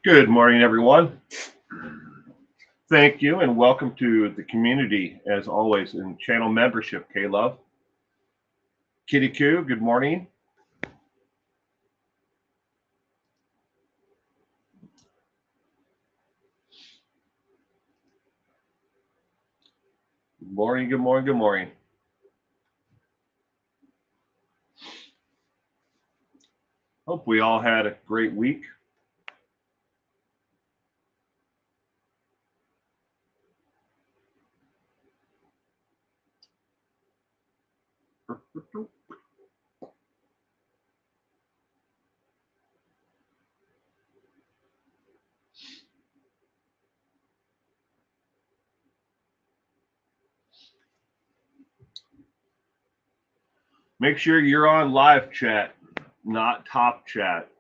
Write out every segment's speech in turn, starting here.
Good morning, everyone. Thank you and welcome to the community, as always, in channel membership, K-Love. Kitty Coo, good morning. Good morning, good morning, good morning. Hope we all had a great week. Make sure you're on live chat, not top chat.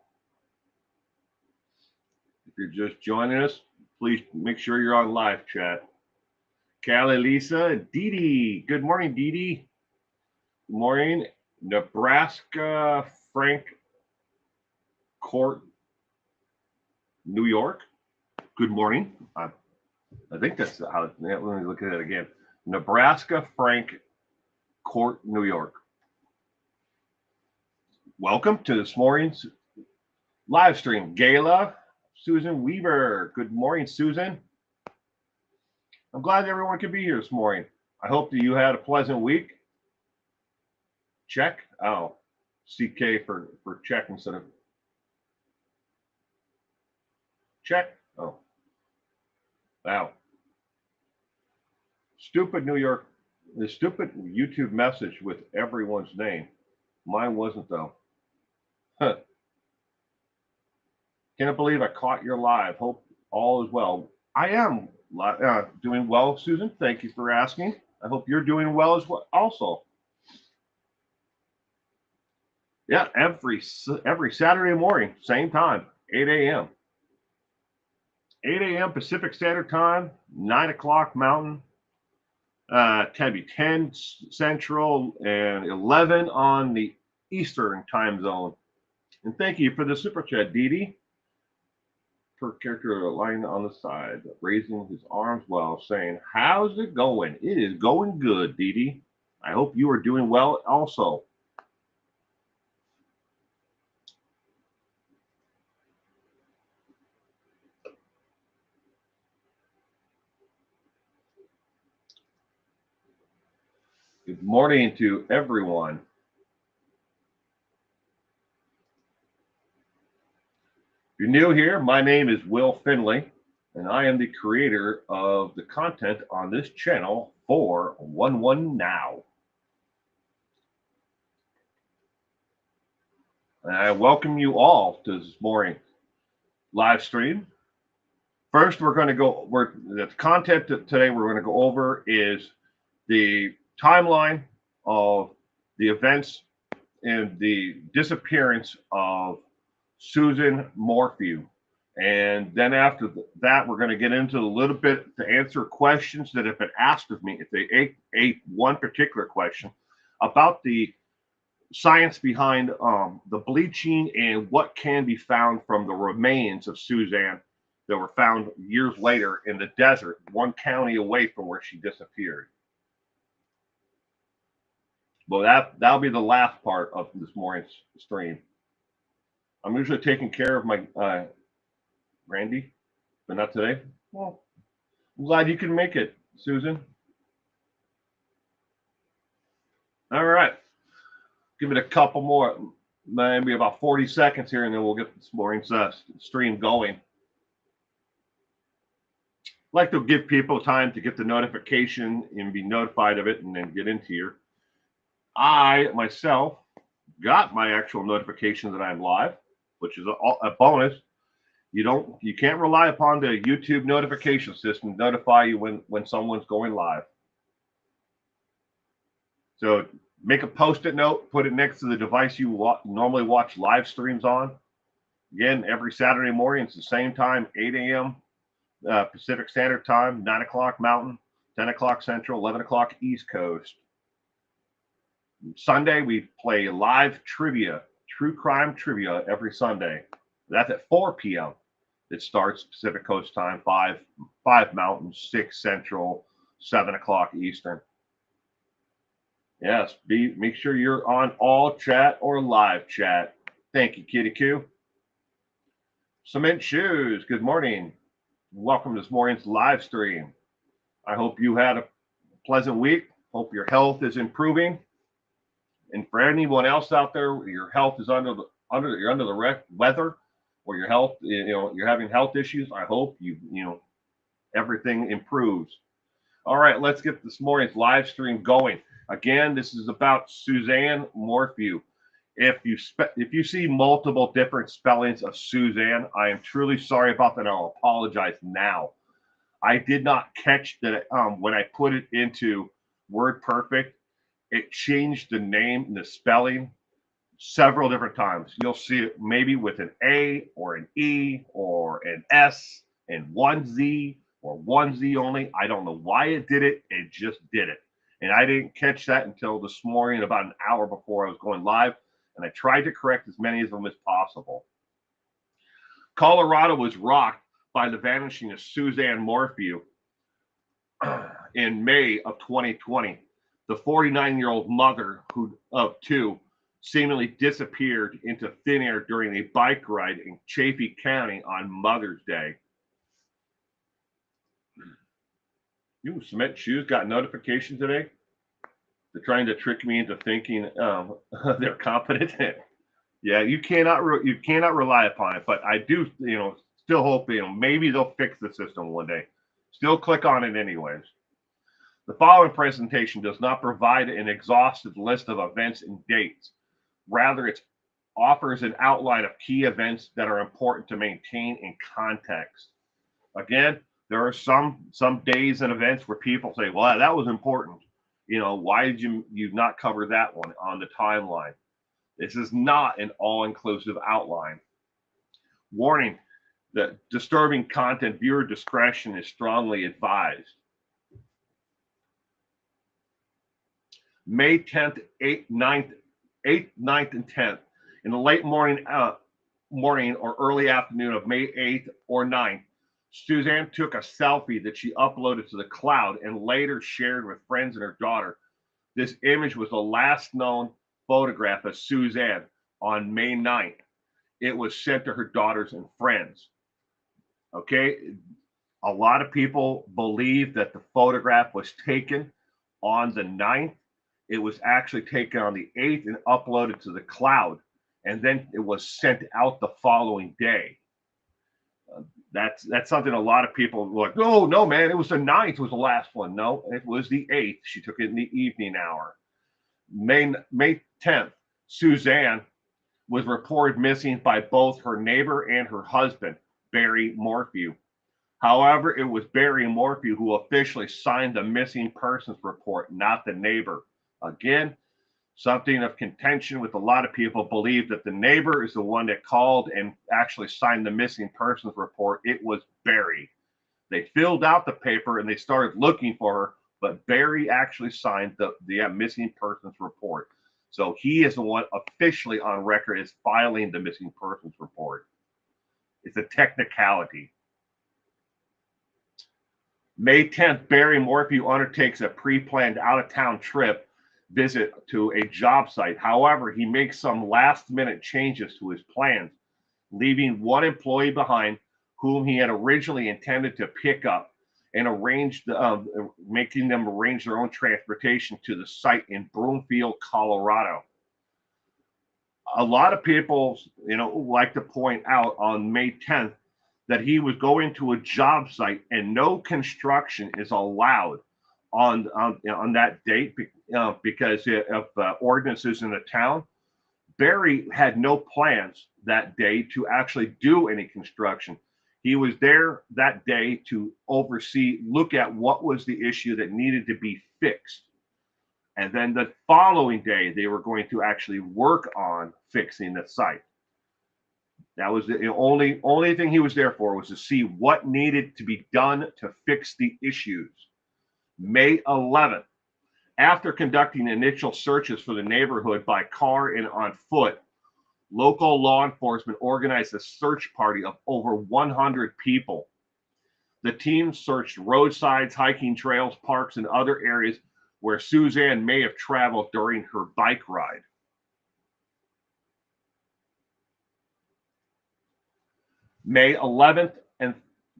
If you're just joining us, please make sure you're on live chat. Callie, Lisa, Dee Dee. Good morning, Dee Dee. Good morning, Nebraska, Frank Court, New York. Good morning. I think that's how. Yeah, let me look at it again. Nebraska, Frank Court, New York. Welcome to this morning's live stream. Gala, Susan Weaver. Good morning, Susan. I'm glad everyone could be here this morning. I hope that you had a pleasant week. Check. Oh, CK for check instead of check. Oh, wow. Stupid New York. The stupid YouTube message with everyone's name. Mine wasn't though. Huh. Can't believe I caught your live. Hope all is well. I am doing well, Susan. Thank you for asking. I hope you're doing well as well. Also, yeah, every Saturday morning, same time, 8 a.m. 8 a.m. Pacific Standard Time, 9 o'clock Mountain, can be 10 Central and 11 on the Eastern time zone. And thank you for the super chat, Dee Dee. Per character lying on the side, raising his arms while saying, "How's it going?" It is going good, Dee Dee. I hope you are doing well also. Good morning to everyone. If you're new here, my name is Will Finley, and I am the creator of the content on this channel for 1 Now. And I welcome you all to this morning live stream. First, the content today we're going to go over is the timeline of the events and the disappearance of Susan Morphew. And then after that, we're going to get into a little bit to answer questions that have been asked of me. If they ate one particular question about the science behind the bleaching and what can be found from the remains of Suzanne that were found years later in the desert, one county away from where she disappeared. Well, that'll be the last part of this morning's stream. I'm usually taking care of my Randy, but not today. Well, I'm glad you can make it, Susan. All right, give it a couple more, maybe about 40 seconds here, and then we'll get this morning's stream going. I'd like to give people time to get the notification and be notified of it and then get into here. I myself got my actual notification that I'm live, which is a bonus. You can't rely upon the YouTube notification system to notify you when someone's going live. So make a post-it note, put it next to the device you normally watch live streams on. Again, every Saturday morning, it's the same time, 8 a.m. Pacific Standard Time, 9 o'clock Mountain, 10 o'clock Central, 11 o'clock East Coast. Sunday, we play live trivia, true crime trivia every Sunday. That's at 4 p.m. It starts Pacific Coast time, 5 Mountain, 6 Central, 7 o'clock Eastern. Yes, make sure you're on all chat or live chat. Thank you, Kitty Q. Cement Shoes, good morning. Welcome to this morning's live stream. I hope you had a pleasant week. Hope your health is improving. And for anyone else out there, your health is under the weather, or your health, you're having health issues. I hope everything improves. All right, let's get this morning's live stream going. Again, this is about Suzzana Morphew. If you see multiple different spellings of Suzzana, I am truly sorry about that. I'll apologize now. I did not catch that when I put it into WordPerfect, it changed the name and the spelling several different times. You'll see it maybe with an A or an E or an S and one Z or one Z only. I don't know why it did it. It just did it. And I didn't catch that until this morning, about an hour before I was going live. And I tried to correct as many of them as possible. Colorado was rocked by the vanishing of Suzzana Morphew in May of 2020. The 49-year-old mother of two seemingly disappeared into thin air during a bike ride in Chaffee County on Mother's Day. You Cement Shoes got notification today. They're trying to trick me into thinking they're competent. Yeah, you cannot rely upon it, but I do still hope maybe they'll fix the system one day. Still click on it anyways. The following presentation does not provide an exhaustive list of events and dates. Rather, it offers an outline of key events that are important to maintain in context. Again, there are some days and events where people say, well, that was important. Why did you not cover that one on the timeline? This is not an all-inclusive outline. Warning, that disturbing content, viewer discretion is strongly advised. May 10th, 8th, 9th, and 10th. In the late morning or early afternoon of May 8th or 9th, Suzzana took a selfie that she uploaded to the cloud and later shared with friends and her daughter. This image was the last known photograph of Suzzana on May 9th. It was sent to her daughters and friends. Okay, a lot of people believe that the photograph was taken on the 9th. It was actually taken on the 8th and uploaded to the cloud, and then it was sent out the following day. That's something a lot of people were like, oh, no, man, it was the 9th was the last one. No, it was the 8th. She took it in the evening hour. May 10th, Suzzana was reported missing by both her neighbor and her husband, Barry Morphew. However, it was Barry Morphew who officially signed the missing persons report, not the neighbor. Again, something of contention with a lot of people believe that the neighbor is the one that called and actually signed the missing persons report. It was Barry. They filled out the paper and they started looking for her, but Barry actually signed the missing persons report. So he is the one officially on record as filing the missing persons report. It's a technicality. May 10th, Barry Morphew undertakes a pre-planned out-of-town trip visit to a job site. However, he makes some last-minute changes to his plans, leaving one employee behind whom he had originally intended to pick up and making them arrange their own transportation to the site in Broomfield, Colorado. A lot of people, like to point out on May 10th that he was going to a job site and no construction is allowed on that date because of ordinances in the town. Barry had no plans that day to actually do any construction. He was there that day to look at what was the issue that needed to be fixed. And then the following day, they were going to actually work on fixing the site. That was the only thing he was there for, was to see what needed to be done to fix the issues. May 11th, after conducting initial searches for the neighborhood by car and on foot, Local law enforcement organized a search party of over 100 people. The team searched roadsides, hiking trails, parks, and other areas where Suzzana may have traveled during her bike ride. May 11th and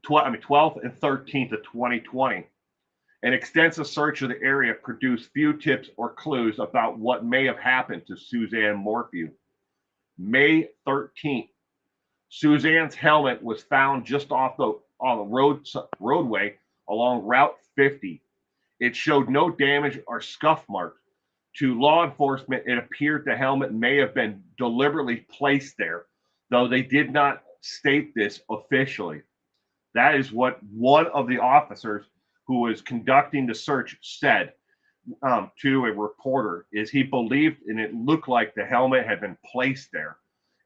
12th and 13th of 2020. An extensive search of the area produced few tips or clues about what may have happened to Suzzana Morphew. May 13th, Suzzana's helmet was found just off the roadway along Route 50. It showed no damage or scuff marks. To law enforcement, it appeared the helmet may have been deliberately placed there, though they did not state this officially. That is what one of the officers who was conducting the search said to a reporter, is he believed and it looked like the helmet had been placed there.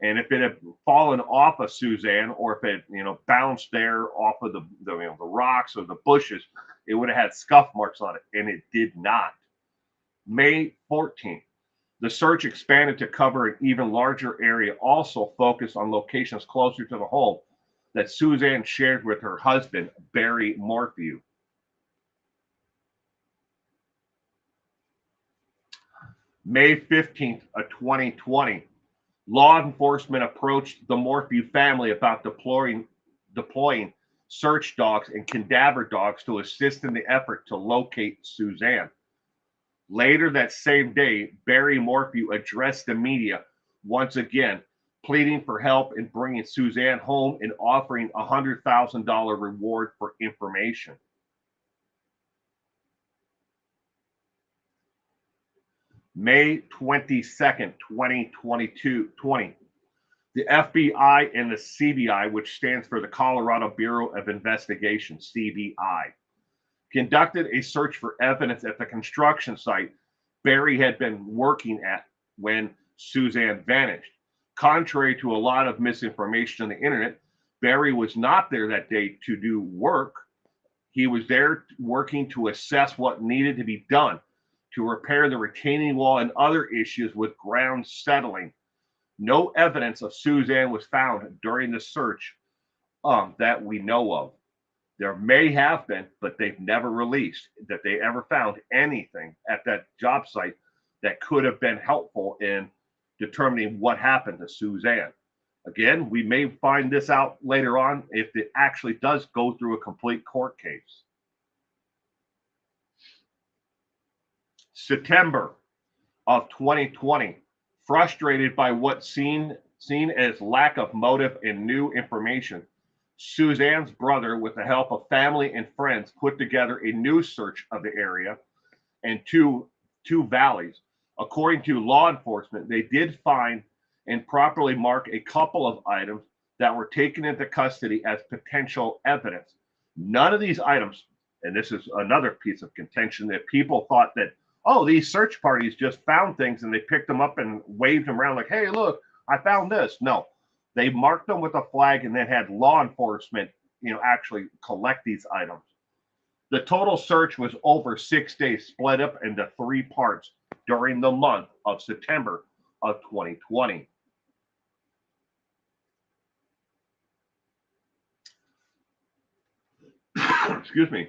And if it had fallen off of Suzzana, or if it bounced there off of the rocks or the bushes, it would have had scuff marks on it, and it did not. May 14th, the search expanded to cover an even larger area, also focused on locations closer to the home that Suzzana shared with her husband, Barry Morphew. May 15th of 2020, law enforcement approached the Morphew family about deploying search dogs and cadaver dogs to assist in the effort to locate Suzzana. Later that same day, Barry Morphew addressed the media once again, pleading for help in bringing Suzzana home and offering a $100,000 reward for information. May 22nd, 2020, the FBI and the CBI, which stands for the Colorado Bureau of Investigation, CBI, conducted a search for evidence at the construction site Barry had been working at when Suzzana vanished. Contrary to a lot of misinformation on the internet, Barry was not there that day to do work. He was there working to assess what needed to be done to repair the retaining wall and other issues with ground settling. No evidence of Suzzana was found during the search that we know of. There may have been, but they've never released that they ever found anything at that job site that could have been helpful in determining what happened to Suzzana. Again, we may find this out later on if it actually does go through a complete court case. September of 2020, frustrated by what's seen as lack of motive and new information, Suzzana's brother, with the help of family and friends, put together a new search of the area and two valleys. According to law enforcement, they did find and properly mark a couple of items that were taken into custody as potential evidence. None of these items, and this is another piece of contention, that people thought that, oh, these search parties just found things and they picked them up and waved them around like, hey, look, I found this. No, they marked them with a flag and then had law enforcement, actually collect these items. The total search was over 6 days, split up into 3 parts during the month of September of 2020. Excuse me.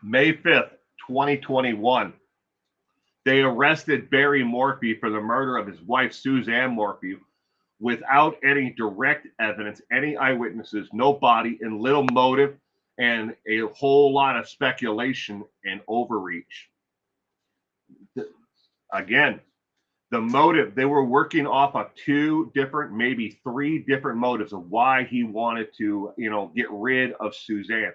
May 5th, 2021. They arrested Barry Morphew for the murder of his wife, Suzzana Morphew, without any direct evidence, any eyewitnesses, no body, and little motive, and a whole lot of speculation and overreach. Again, the motive, they were working off of 2 different, maybe 3 different motives of why he wanted to, get rid of Suzzana,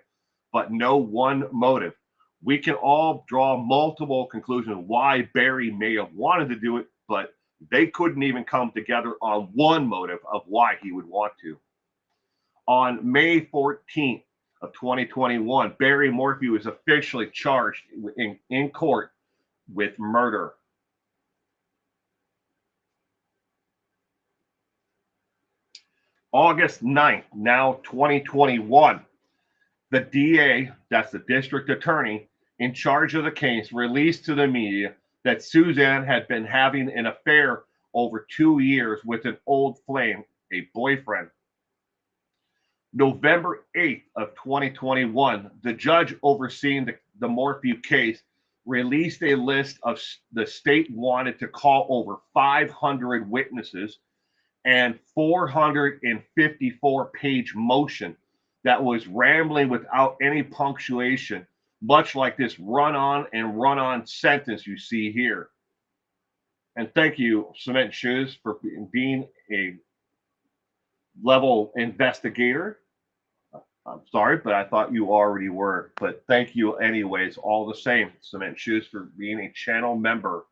but no one motive. We can all draw multiple conclusions why Barry may have wanted to do it, but they couldn't even come together on one motive of why he would want to. On May 14th of 2021, Barry Morphew was officially charged in court with murder. August 9th, now 2021, the DA, that's the district attorney, in charge of the case released to the media that Suzzana had been having an affair over 2 years with an old flame, a boyfriend. November 8th of 2021, the judge overseeing the Morphew case released a list of the state wanted to call over 500 witnesses and 454-page motion that was rambling without any punctuation, much like this run-on and run-on sentence you see here. And thank you, Cement Shoes, for being a level investigator. I'm sorry, but I thought you already were. But thank you anyways, all the same, Cement Shoes, for being a channel member.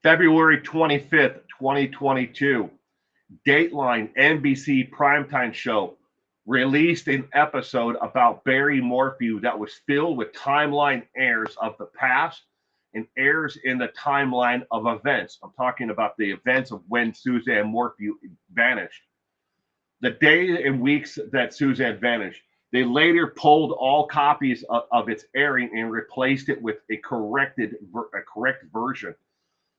February 25th, 2022, Dateline NBC primetime show released an episode about Barry Morphew that was filled with timeline errors of the past and errors in the timeline of events. I'm talking about the events of when Suzzana Morphew vanished. The days and weeks that Suzzana vanished, they later pulled all copies of its airing and replaced it with a correct version.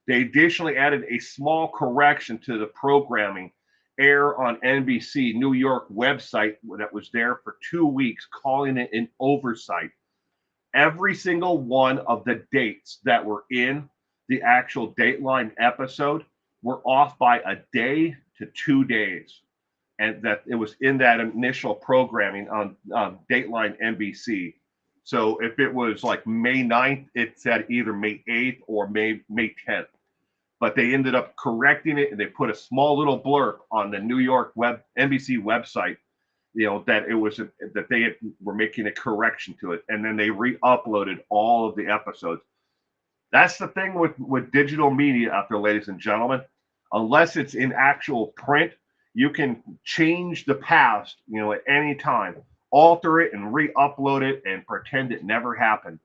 They additionally added a small correction to the programming air on NBC New York website that was there for 2 weeks, calling it an oversight. Every single one of the dates that were in the actual Dateline episode were off by a day to 2 days. And that it was in that initial programming on Dateline NBC. So if it was like May 9th, it said either May 8th or May 10th. But they ended up correcting it, and they put a small little blurb on the New York NBC website, that it was that they were making a correction to it, and then they re-uploaded all of the episodes. That's the thing with digital media out there, ladies and gentlemen. Unless it's in actual print, you can change the past, at any time, alter it and re-upload it and pretend it never happened.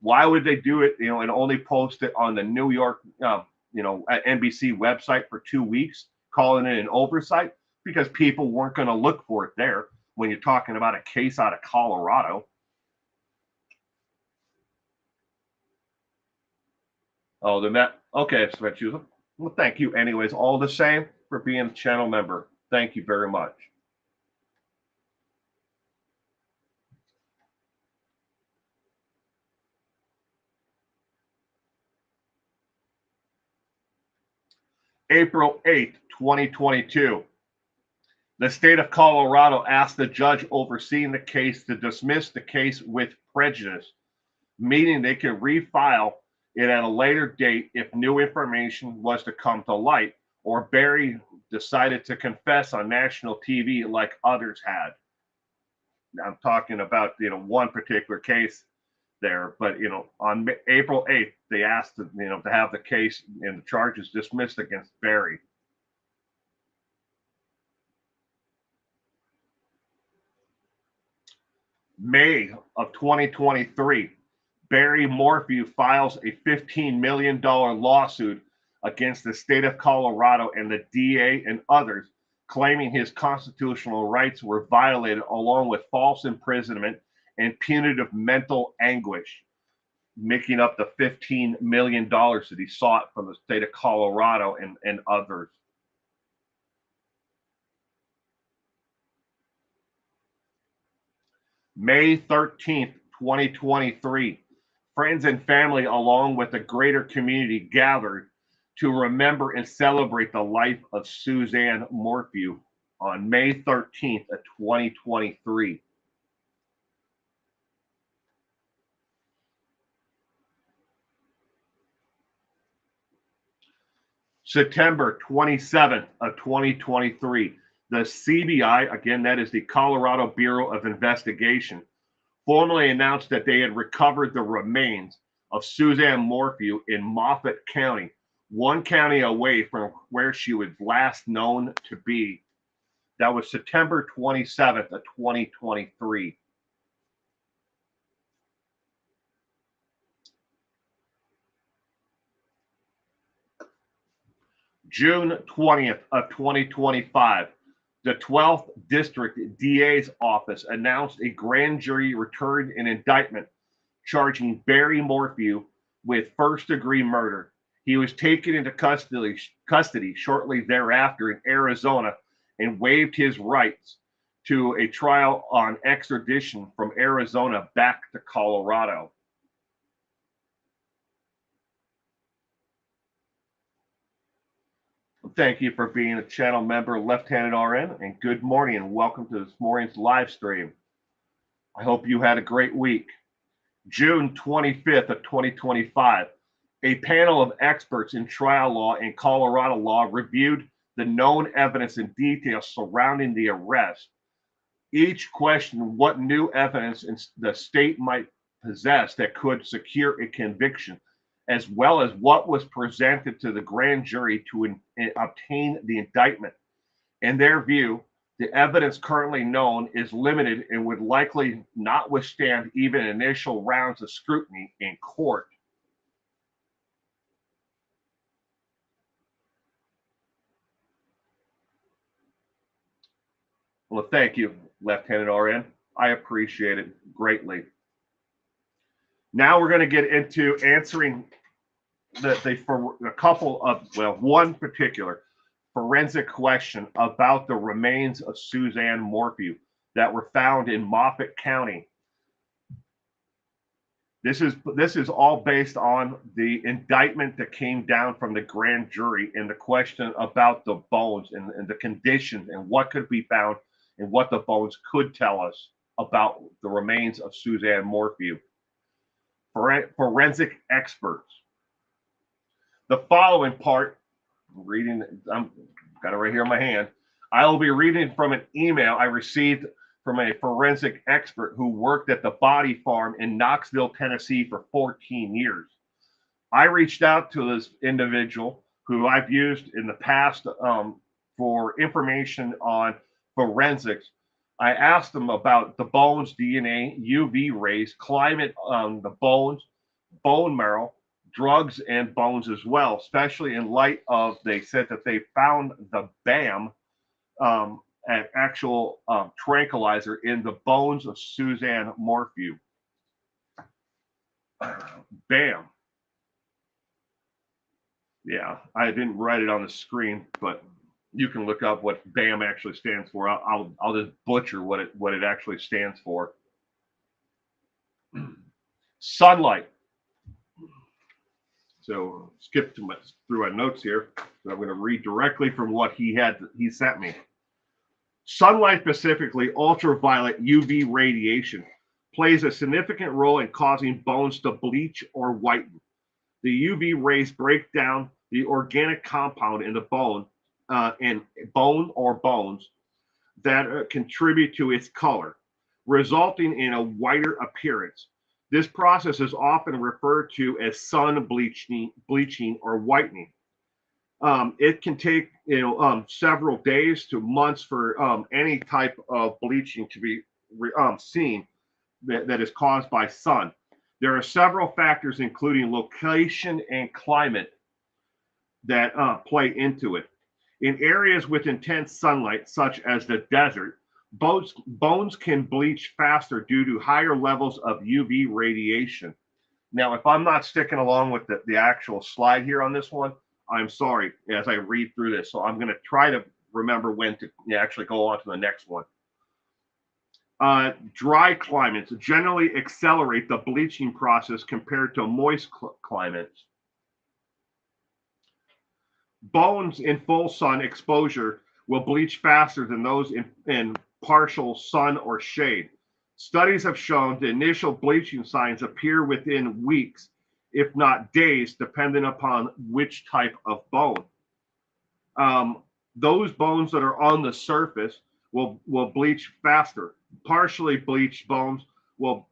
Why would they do it, and only post it on the New York, NBC website for 2 weeks, calling it an oversight? Because people weren't going to look for it there when you're talking about a case out of Colorado. Oh, then that, okay, well, thank you anyways, all the same, for being a channel member. Thank you very much. April 8th, 2022. The state of Colorado asked the judge overseeing the case to dismiss the case with prejudice, meaning they could refile it at a later date if new information was to come to light, or Barry decided to confess on national TV like others had. I'm talking about, one particular case there, but, on April 8th, they asked to have the case and the charges dismissed against Barry. May of 2023, Barry Morphew files a $15 million lawsuit against the state of Colorado and the DA and others, claiming his constitutional rights were violated, along with false imprisonment and punitive mental anguish, making up the $15 million that he sought from the state of Colorado and others. May 13th, 2023, friends and family, along with the greater community, gathered to remember and celebrate the life of Suzzana Morphew on May 13th of 2023. September 27th of 2023, the CBI, again, that is the Colorado Bureau of Investigation, formally announced that they had recovered the remains of Suzzana Morphew in Moffat County, one county away from where she was last known to be. That was September 27th of 2023. June 20th of 2025, The 12th District DA's office announced a grand jury returned an indictment charging Barry Morphew with first-degree murder. He was taken into custody shortly thereafter in Arizona and waived his rights to a trial on extradition from Arizona back to Colorado. Thank you for being a channel member, Left-Handed RN, and good morning and welcome to this morning's live stream. I hope you had a great week. June 25th of 2025, a panel of experts in trial law and Colorado law reviewed the known evidence and details surrounding the arrest. Each questioned what new evidence the state might possess that could secure a conviction, as well as what was presented to the grand jury to obtain the indictment. In their view, the evidence currently known is limited and would likely not withstand even initial rounds of scrutiny in court. Well, thank you, Left-Handed RN. I appreciate it greatly. Now we're going to get into answering a couple of, well, one particular forensic question about the remains of Suzzana Morphew that were found in Moffat County. This is all based on the indictment that came down from the grand jury and the question about the bones and the condition and what could be found and what the bones could tell us about the remains of Suzzana Morphew. Forensic experts. The following part, I've got it right here in my hand. I will be reading from an email I received from a forensic expert who worked at the body farm in Knoxville, Tennessee for 14 years. I reached out to this individual who I've used in the past for information on forensics. I asked him about the bones, DNA, UV rays, climate on the bones, bone marrow, drugs and bones as well, especially in light of, they said that they found the BAM, an actual tranquilizer in the bones of Suzzana Morphew. BAM. Yeah, I didn't write it on the screen, but you can look up what BAM actually stands for. I'll just butcher what it actually stands for. Sunlight. So skip through my notes here. So I'm going to read directly from what he sent me. Sunlight, specifically ultraviolet UV radiation, plays a significant role in causing bones to bleach or whiten. The UV rays break down the organic compound in the bone or bones that contribute to its color, resulting in a whiter appearance. This process is often referred to as sun bleaching or whitening. It can take several days to months for any type of bleaching to be seen that is caused by sun. There are several factors, including location and climate, that play into it. In areas with intense sunlight, such as the desert, bones can bleach faster due to higher levels of UV radiation. Now, if I'm not sticking along with the actual slide here on this one, I'm sorry as I read through this. So I'm going to try to remember when to actually go on to the next one. Dry climates generally accelerate the bleaching process compared to moist climates. Bones in full sun exposure will bleach faster than those in partial sun or shade. Studies have shown the initial bleaching signs appear within weeks, if not days, depending upon which type of bone. Those bones that are on the surface will bleach faster. Partially bleached bones will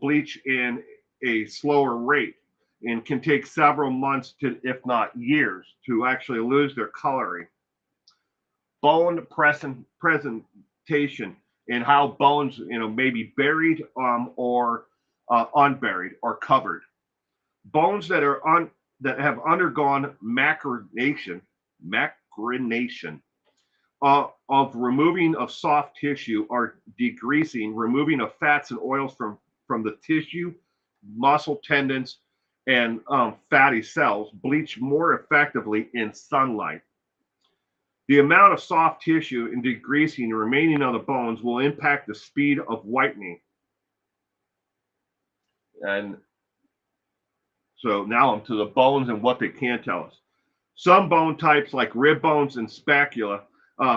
bleach in a slower rate and can take several months to, if not years, to actually lose their coloring. Bone presentation and how bones, may be buried or unburied or covered. Bones that have undergone macrination of removing of soft tissue or degreasing, removing of fats and oils from the tissue, muscle, tendons, and fatty cells bleach more effectively in sunlight. The amount of soft tissue in degreasing remaining on the bones will impact the speed of whitening. And so now I'm to the bones and what they can tell us. Some bone types, like rib bones and scapula,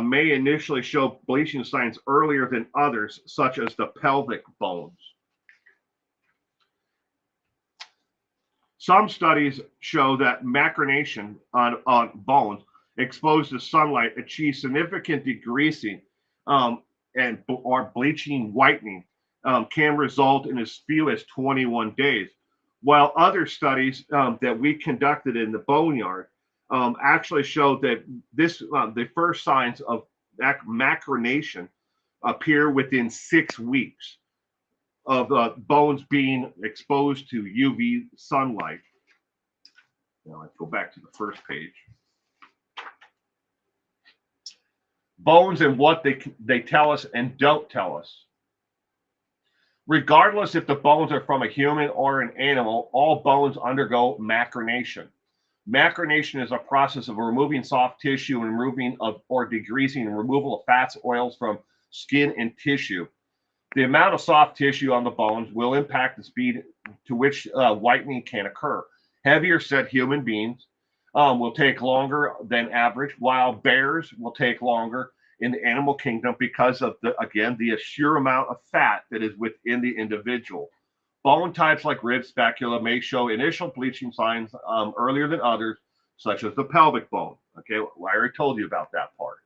may initially show bleaching signs earlier than others, such as the pelvic bones. Some studies show that macronation on bones exposed to sunlight achieves significant degreasing or bleaching whitening can result in as few as 21 days. While other studies that we conducted in the boneyard actually showed that the first signs of macronation appear within 6 weeks of bones being exposed to UV sunlight. Now let's go back to the first page. Bones and what they tell us and don't tell us. Regardless if the bones are from a human or an animal, all bones undergo macronation. Macronation is a process of removing soft tissue and removing of or degreasing and removal of fats, oils from skin and tissue. The amount of soft tissue on the bones will impact the speed to which whitening can occur. Heavier set human beings will take longer than average, while bears will take longer in the animal kingdom because of the sheer amount of fat that is within the individual. Bone types like rib, scapula may show initial bleaching signs earlier than others, such as the pelvic bone. Okay, well, I already told you about that part.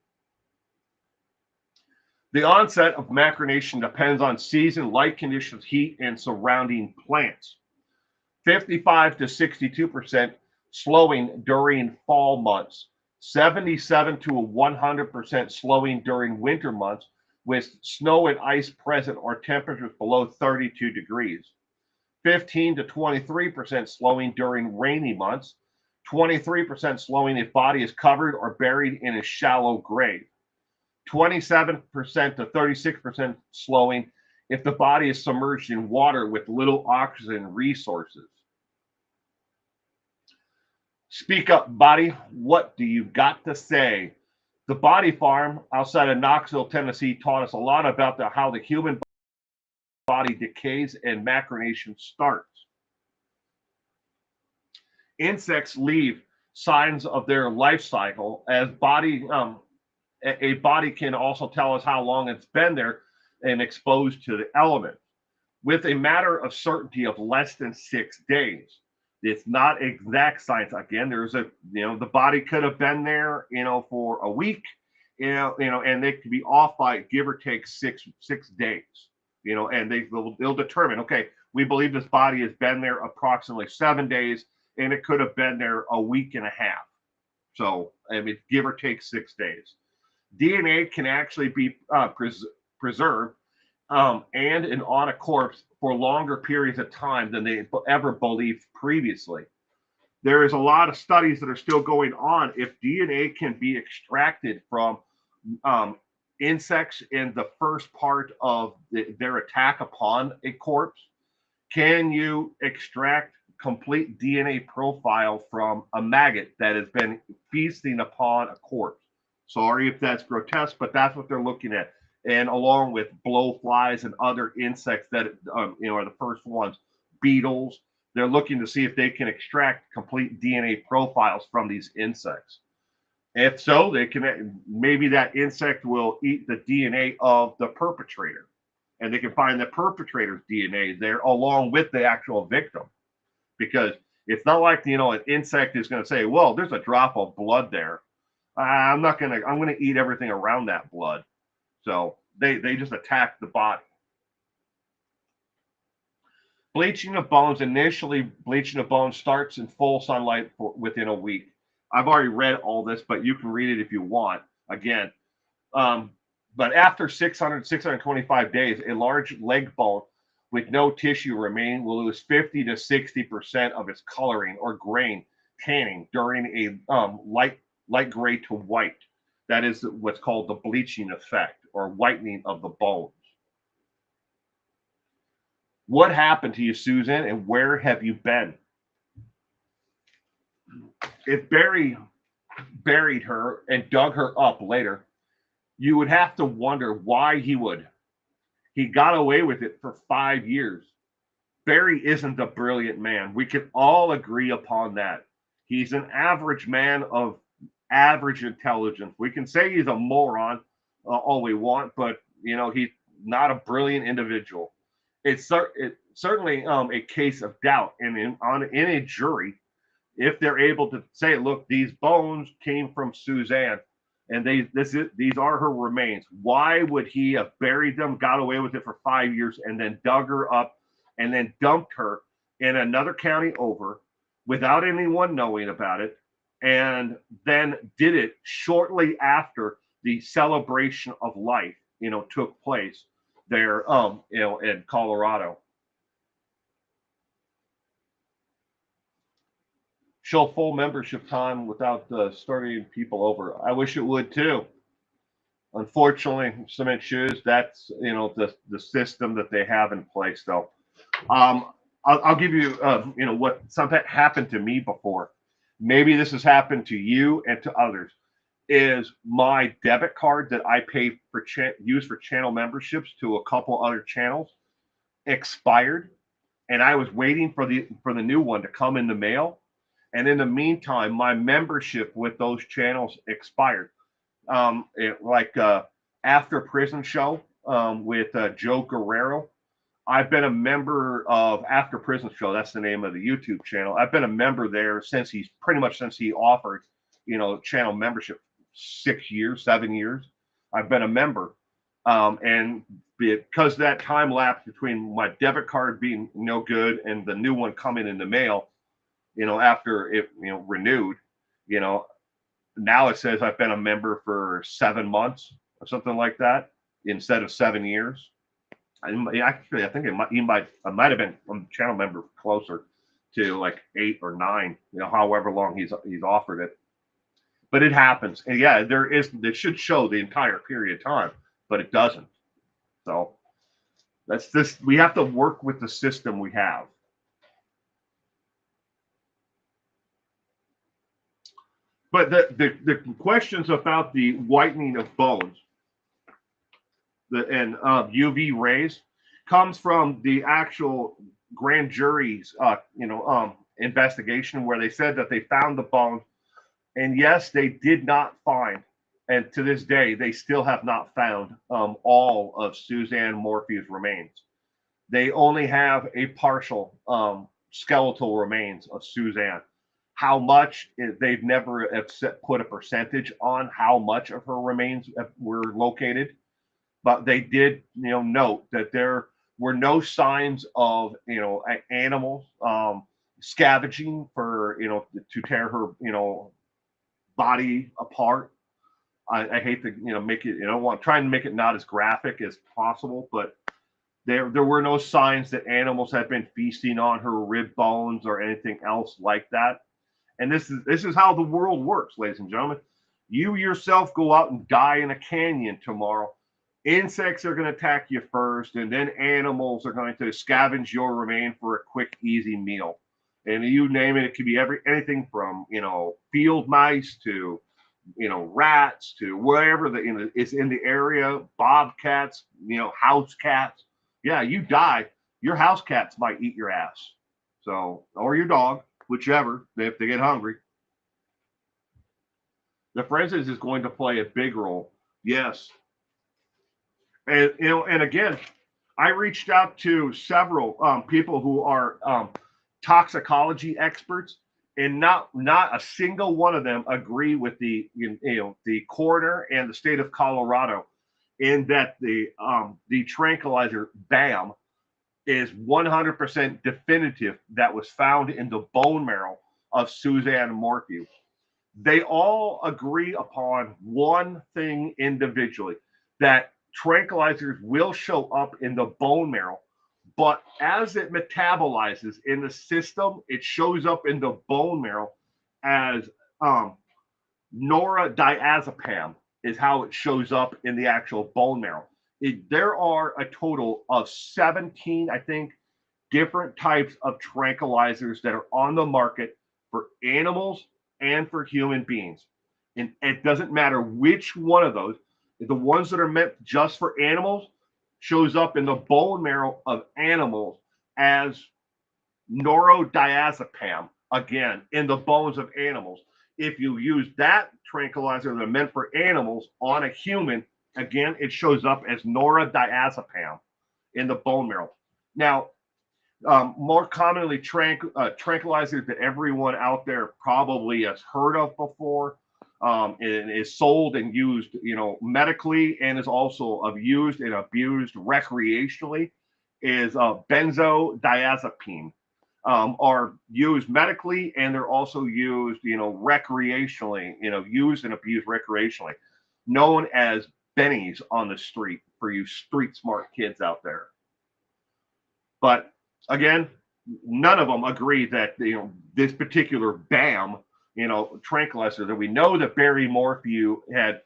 The onset of macronation depends on season, light conditions, heat, and surrounding plants. 55 to 62% slowing during fall months. 77 to 100% slowing during winter months with snow and ice present or temperatures below 32 degrees. 15 to 23% slowing during rainy months. 23% slowing if body is covered or buried in a shallow grave. 27% to 36% slowing if the body is submerged in water with little oxygen resources. Speak up, body. What do you got to say? The Body Farm outside of Knoxville, Tennessee, taught us a lot about how the human body decays and macronation starts. Insects leave signs of their life cycle as a body can also tell us how long it's been there and exposed to the element with a matter of certainty of less than 6 days. It's not exact science. Again, there's the body could have been there, for a week, and they could be off by give or take six days, and they'll determine, okay, we believe this body has been there approximately 7 days, and it could have been there a week and a half. So, I mean, give or take 6 days. DNA can actually be preserved and on a corpse for longer periods of time than they ever believed previously. There is a lot of studies that are still going on. If DNA can be extracted from insects in the first part of their attack upon a corpse, can you extract complete DNA profile from a maggot that has been feasting upon a corpse? Sorry if that's grotesque, but that's what they're looking at. And along with blowflies and other insects that are the first ones, beetles, they're looking to see if they can extract complete DNA profiles from these insects. If so, they can, maybe that insect will eat the DNA of the perpetrator, and they can find the perpetrator's DNA there along with the actual victim, because it's not like an insect is going to say, well, there's a drop of blood there. I'm going to eat everything around that blood. So they just attack the body. Bleaching of bones. Initially, bleaching of bones starts in full sunlight within a week. I've already read all this, but you can read it if you want. Again, but after 625 days, a large leg bone with no tissue remaining will lose 50 to 60% of its coloring or grain tanning during a light gray to white. That is what's called the bleaching effect or whitening of the bones. What happened to you, Susan, and where have you been? If Barry buried her and dug her up later, you would have to wonder why he would. He got away with it for 5 years. Barry isn't a brilliant man. We can all agree upon that. He's an average man of average intelligence. We can say he's a moron all we want, but he's not a brilliant individual. It's certainly a case of doubt, and in a jury, if they're able to say, look, these bones came from Suzanne, and these are her remains. Why would he have buried them, got away with it for 5 years, and then dug her up, and then dumped her in another county over, without anyone knowing about it, and then did it shortly after the celebration of life, took place there, in Colorado? Show full membership time without starting people over. I wish it would too. Unfortunately, cement shoes. That's the system that they have in place. Though, I'll give you what something happened to me before. Maybe this has happened to you and to others. Is my debit card that I pay for use for channel memberships to a couple other channels expired, and I was waiting for the new one to come in the mail. And in the meantime, my membership with those channels expired. After Prison Show with Joe Guerrero. I've been a member of After Prison Show. That's the name of the YouTube channel. I've been a member there since he offered, channel membership. 6 years, 7 years. I've been a member. And because that time lapse between my debit card being no good and the new one coming in the mail, after it, renewed, now it says I've been a member for 7 months or something like that instead of 7 years. Actually, I think I might have been a channel member closer to like 8 or 9, however long he's offered it. But it happens. And yeah, it should show the entire period of time, but it doesn't. So that's this. We have to work with the system we have. But the questions about the whitening of bones and UV rays comes from the actual grand jury's investigation, where they said that they found the bones, and yes, they did not find, and to this day they still have not found all of Suzanne Morphew's remains. They only have a partial skeletal remains of Suzanne. How much, they've never put a percentage on how much of her remains were located, but they did note that there were no signs of animals scavenging for to tear her body apart. I hate to make it, trying to make it not as graphic as possible, but there were no signs that animals had been feasting on her rib bones or anything else like that. And this is how the world works, ladies and gentlemen. You yourself go out and die in a canyon tomorrow. Insects are going to attack you first, and then animals are going to scavenge your remain for a quick, easy meal. And you name it, it could be anything from field mice to rats to whatever is in the area, bobcats, house cats. Yeah, you die, your house cats might eat your ass. So, or your dog, whichever, if they get hungry. The forensics is going to play a big role. Yes. And and again, I reached out to several people who are toxicology experts, and not a single one of them agree with the coroner and the state of Colorado in that the tranquilizer BAM is 100% definitive that was found in the bone marrow of Suzanne Morphew. They all agree upon one thing individually, that tranquilizers will show up in the bone marrow, but as it metabolizes in the system, it shows up in the bone marrow as noradiazepam. is how it shows up in the actual bone marrow. There are a total of 17, I think, different types of tranquilizers that are on the market for animals and for human beings. And it doesn't matter which one of those, the ones that are meant just for animals shows up in the bone marrow of animals as norodiazepam, again, in the bones of animals. If you use that tranquilizer that are meant for animals on a human, again, it shows up as norodiazepam in the bone marrow. Now, more commonly, tranquilizers that everyone out there probably has heard of before, and is sold and used, medically, and is also used and abused recreationally, is benzodiazepine. Are used medically, and they're also used, recreationally, used and abused recreationally, known as bennies on the street for you street smart kids out there. But again, none of them agree that this particular BAM, tranquilizer that we know that Barry Morphew had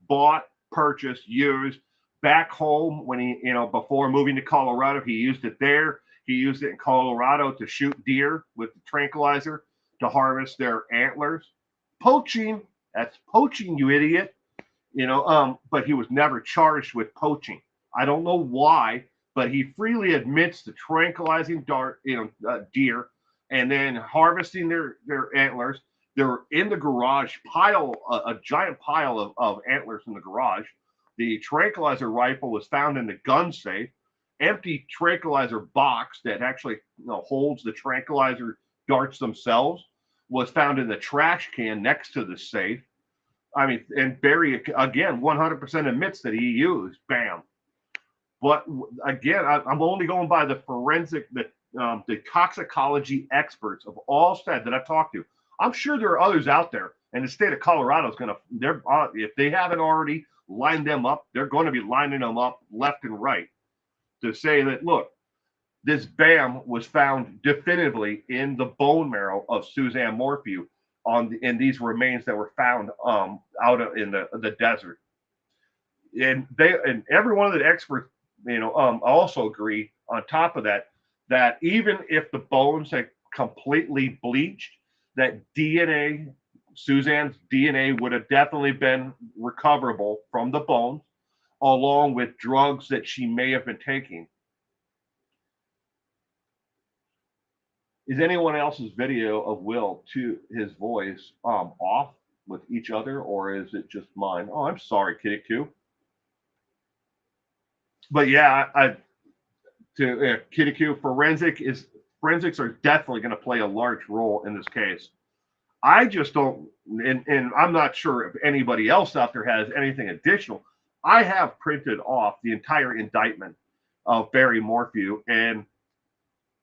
bought, purchased, used back home when he, before moving to Colorado, he used it there. He used it in Colorado to shoot deer with the tranquilizer to harvest their antlers. Poaching, that's poaching, you idiot. But he was never charged with poaching. I don't know why, but he freely admits to tranquilizing deer and then harvesting their antlers. They're in the garage pile, a giant pile of antlers in the garage. The tranquilizer rifle was found in the gun safe. Empty tranquilizer box that actually holds the tranquilizer darts themselves was found in the trash can next to the safe. I mean, and Barry again 100% admits that he used BAM. But again, I'm only going by the forensic, the toxicology experts of all said that I've talked to. I'm sure there are others out there, and the state of Colorado is going to, if they haven't already lined them up, they're going to be lining them up left and right to say that, look, this BAM was found definitively in the bone marrow of Suzzana Morphew in these remains that were found out in the desert. And every one of the experts, also agree on top of that, that even if the bones had completely bleached, that DNA, Suzzana's DNA would have definitely been recoverable from the bones, along with drugs that she may have been taking. Is anyone else's video of Will to his voice off with each other, or is it just mine? Oh, I'm sorry, Kitty Q. But yeah, Kitty Q, forensics are definitely going to play a large role in this case. I just don't, and I'm not sure if anybody else out there has anything additional. I have printed off the entire indictment of Barry Morphew, and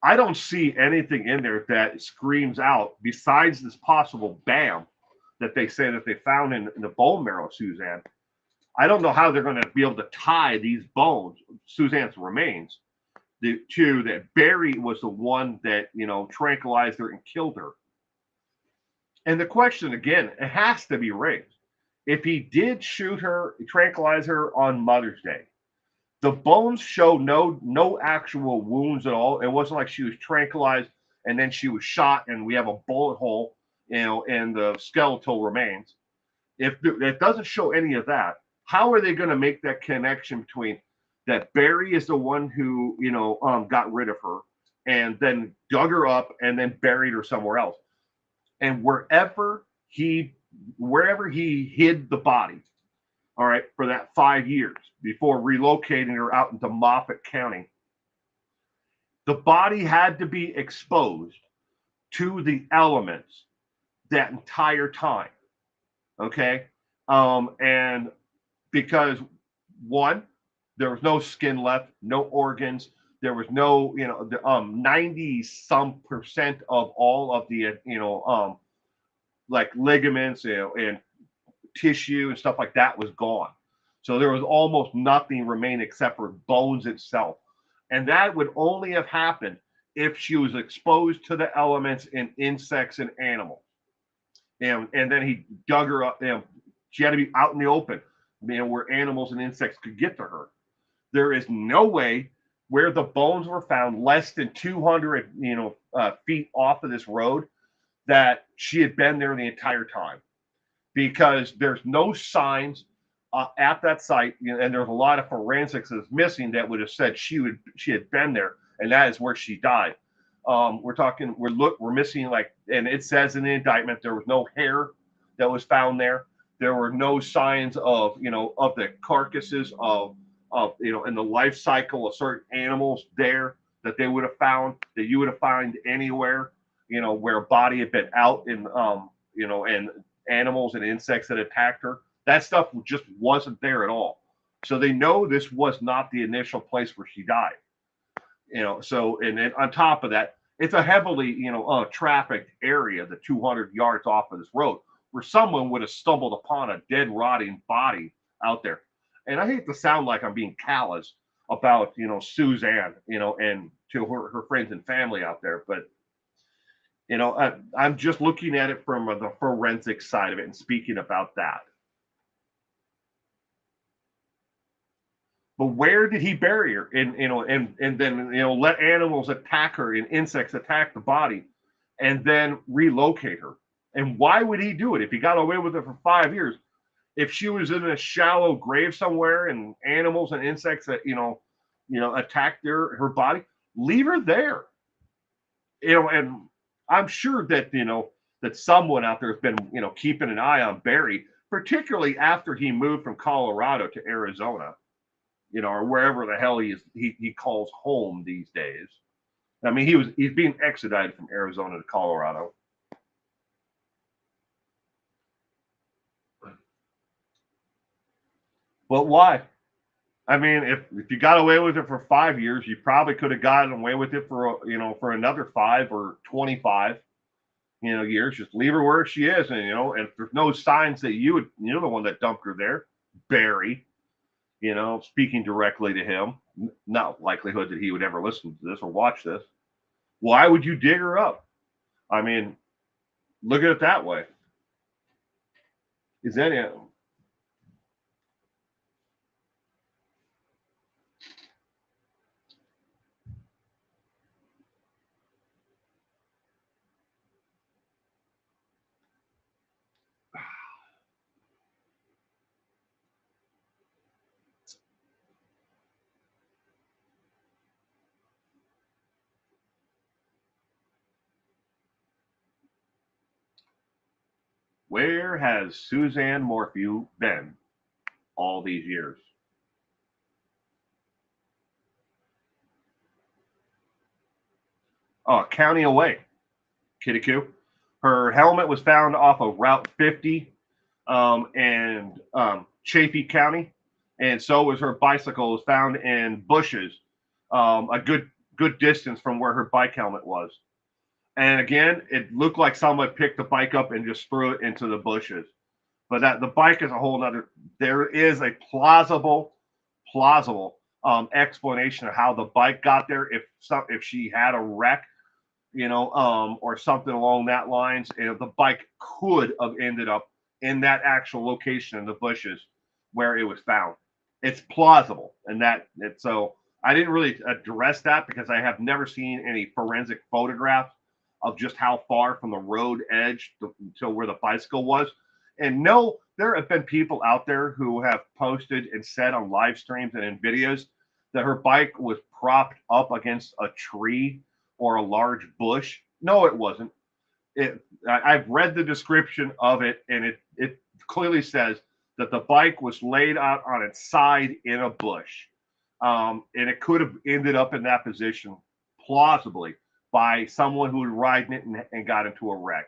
I don't see anything in there that screams out, besides this possible BAM that they say that they found in the bone marrow of Suzzana. I don't know how they're going to be able to tie these bones, Suzzana's remains, to that Barry was the one that, tranquilized her and killed her. And the question, again, it has to be raised. If he did shoot her, tranquilize her on Mother's Day, the bones show no actual wounds at all. It wasn't like she was tranquilized and then she was shot and we have a bullet hole, in the skeletal remains. If it doesn't show any of that, how are they going to make that connection between that Barry is the one who, got rid of her and then dug her up and then buried her somewhere else? And wherever he hid the body, all right, for that 5 years before relocating her out into Moffat County, the body had to be exposed to the elements that entire time. Okay. And because one, there was no skin left, no organs, there was no, 90 some percent of all of the, like ligaments, and tissue and stuff like that was gone. So there was almost nothing remaining except for bones itself. And that would only have happened if she was exposed to the elements in insects and animals. And then he dug her up. She had to be out in the open. where animals and insects could get to her. There is no way where the bones were found less than 200, feet off of this road that she had been there the entire time, because there's no signs at that site, and there's a lot of forensics that's missing that would have said she had been there, and that is where she died. We're missing, like, and it says in the indictment there was no hair that was found there. There were no signs of of the carcasses of in the life cycle of certain animals there that they would have found, that you would have found anywhere, where a body had been out in and animals and insects that attacked her. That stuff just wasn't there at all. So they know this was not the initial place where she died. So, and then on top of that, it's a heavily trafficked area, the 200 yards off of this road, where someone would have stumbled upon a dead, rotting body out there. And I hate to sound like I'm being callous about Suzzana, and to her friends and family out there, but I'm just looking at it from the forensic side of it and speaking about that. But where did he bury her? And then let animals attack her and insects attack the body, and then relocate her. And why would he do it if he got away with it for 5 years? If she was in a shallow grave somewhere and animals and insects that attacked her body, leave her there. And I'm sure that that someone out there has been keeping an eye on Barry, particularly after he moved from Colorado to Arizona, or wherever the hell he calls home these days. I mean, he's being extradited from Arizona to Colorado. But why? I mean, if you got away with it for 5 years, you probably could have gotten away with it for another 5 or 25 years. Just leave her where she is, and and if there's no signs that you're the one that dumped her there, Barry, speaking directly to him, not likelihood that he would ever listen to this or watch this. Why would you dig her up? I mean, look at it that way. Is that it? Where has Suzanne Morphew been all these years? Oh, a county away, kitty coo. Her helmet was found off of Route 50 and Chaffee County, and so was her bicycle. Was found in bushes, a good distance from where her bike helmet was. And again, it looked like someone picked the bike up and just threw it into the bushes. But the bike is a whole nother. There is a plausible explanation of how the bike got there. If she had a wreck, or something along that lines, and the bike could have ended up in that actual location in the bushes where it was found. It's plausible, and so I didn't really address that because I have never seen any forensic photographs of just how far from the road edge to where the bicycle was. And no, there have been people out there who have posted and said on live streams and in videos that her bike was propped up against a tree or a large bush. No, it wasn't. I've read the description of it, and it clearly says that the bike was laid out on its side in a bush. And it could have ended up in that position plausibly by someone who was riding it and got into a wreck.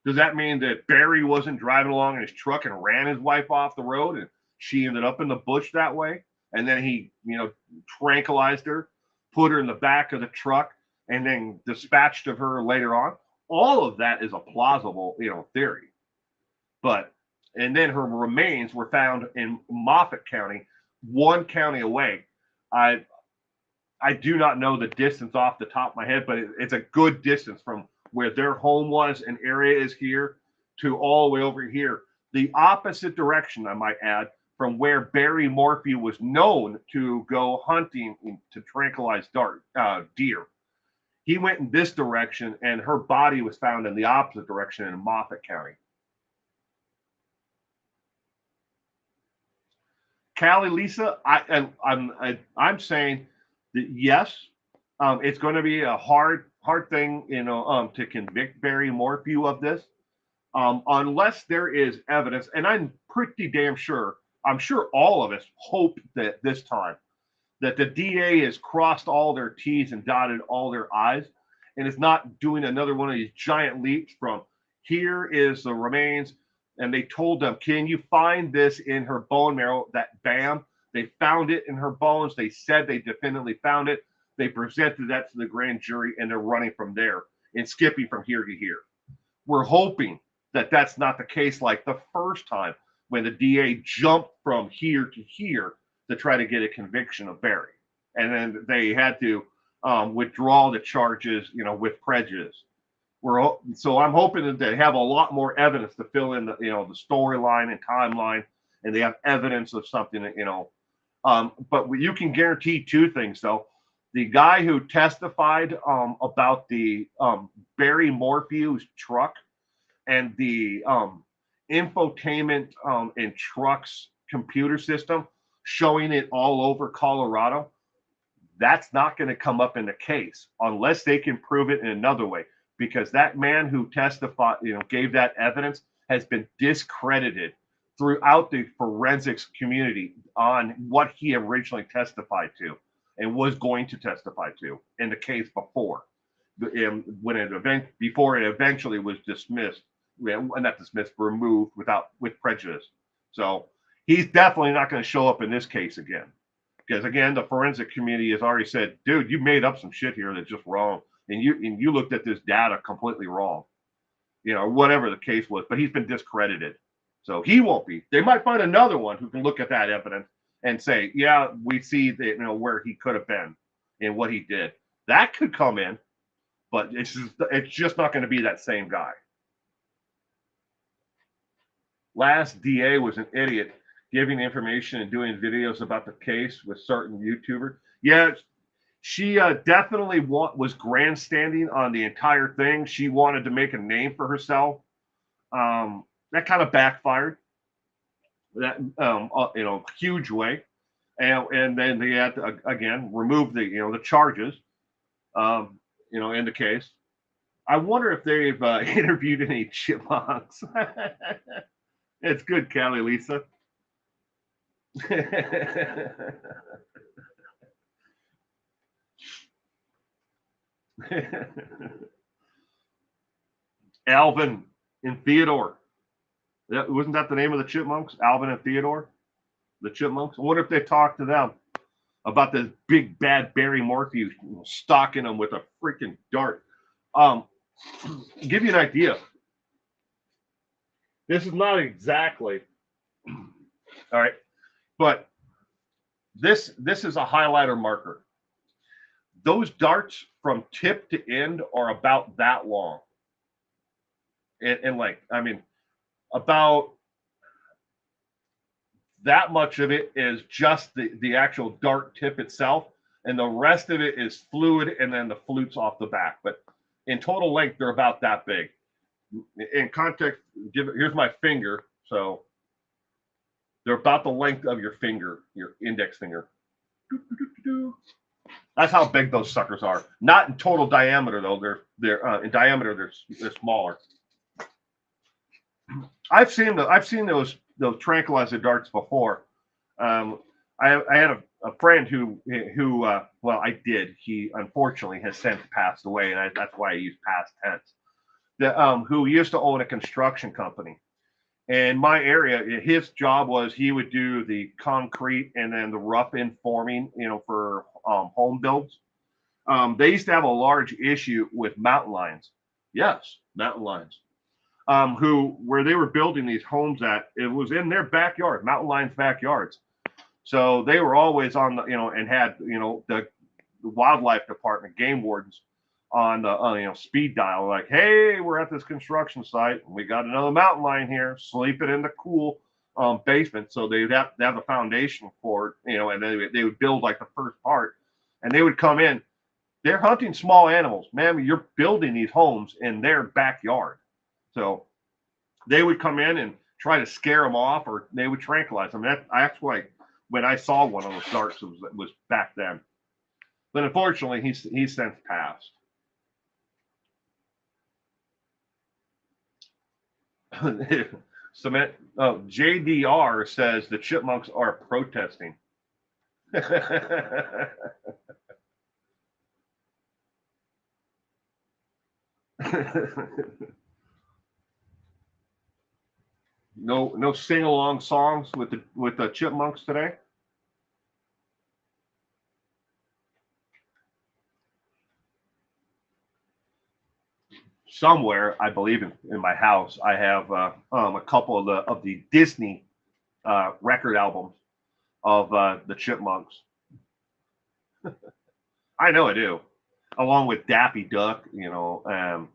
Does that mean that Barry wasn't driving along in his truck and ran his wife off the road and she ended up in the bush that way? And then he, tranquilized her, put her in the back of the truck, and then dispatched of her later on? All of that is a plausible, theory. And then her remains were found in Moffat County, one county away. I do not know the distance off the top of my head, but it's a good distance from where their home was and area is here to all the way over here. The opposite direction, I might add, from where Barry Morphew was known to go hunting to tranquilize deer. He went in this direction, and her body was found in the opposite direction in Moffat County. Callie, Lisa, I'm saying that yes, it's going to be a hard thing, to convict Barry Morphew of this, unless there is evidence. And I'm pretty damn sure. I'm sure all of us hope that this time that the DA has crossed all their T's and dotted all their I's, and is not doing another one of these giant leaps from here is the remains. And they told them, can you find this in her bone marrow? That bam, they found it in her bones. They said they definitively found it. They presented that to the grand jury, and they're running from there and skipping from here to here. We're hoping that that's not the case like the first time when the DA jumped from here to here to try to get a conviction of Barry. And then they had to withdraw the charges, with prejudice. So I'm hoping that they have a lot more evidence to fill in the, the storyline and timeline, and they have evidence of something that, but you can guarantee two things though. The guy who testified about the Barry Morphew's truck and the infotainment in trucks computer system showing it all over Colorado, that's not going to come up in the case unless they can prove it in another way, because that man who testified, gave that evidence has been discredited throughout the forensics community on what he originally testified to and was going to testify to in the case before, before it eventually was dismissed, not dismissed, removed with prejudice. So he's definitely not going to show up in this case again, because again, the forensic community has already said, dude, you made up some shit here that's just wrong, and you looked at this data completely wrong, whatever the case was. But he's been discredited, so he won't be. They might find another one who can look at that evidence and say, yeah, we see that, where he could have been and what he did. That could come in, but it's just not going to be that same guy. Last DA was an idiot, giving information and doing videos about the case with certain YouTubers. Yeah, she definitely was grandstanding on the entire thing. She wanted to make a name for herself. That kind of backfired. That huge way, and then they had to again remove the charges, in the case. I wonder if they've interviewed any chipmunks. It's good, Callie, Lisa. Alvin and Theodore. Wasn't that the name of the chipmunks? Alvin and Theodore, the chipmunks. I wonder if they talked to them about this big bad Barry Morphew stalking them with a freaking dart. Give you an idea. This is not exactly all right, but this is a highlighter marker. Those darts from tip to end are about that long, and about that much of it is just the actual dart tip itself, and the rest of it is fluid, and then the flutes off the back. But in total length, they're about that big. In context, here's my finger. So they're about the length of your finger, your index finger. That's how big those suckers are. Not in total diameter though. They're in diameter. They're smaller. I've seen those tranquilizer darts before. I had a friend who I did. He unfortunately has since passed away, and that's why I use past tense. Who used to own a construction company. In my area, his job was he would do the concrete and then the rough in forming, for home builds. They used to have a large issue with mountain lions. Yes, mountain lions. Where they were building these homes at, it was in their backyard, mountain lions' backyards. So they were always on the, and had, the wildlife department, game wardens on the, speed dial, like, hey, we're at this construction site, and we got another mountain lion here, sleeping in the cool basement, so they'd have to have a foundation for it, you know, and they would build like the first part, and they would come in. They're hunting small animals, man. You're building these homes in their backyard, so they would come in and try to scare them off, or they would tranquilize them. That's why when I saw one of those darts, it was back then. But unfortunately, he's since passed. Cement. Oh, JDR says the chipmunks are protesting. No sing along songs with the chipmunks today. Somewhere, I believe in my house, I have a couple of the Disney record albums of the Chipmunks. I know I do, along with Daffy Duck, you know,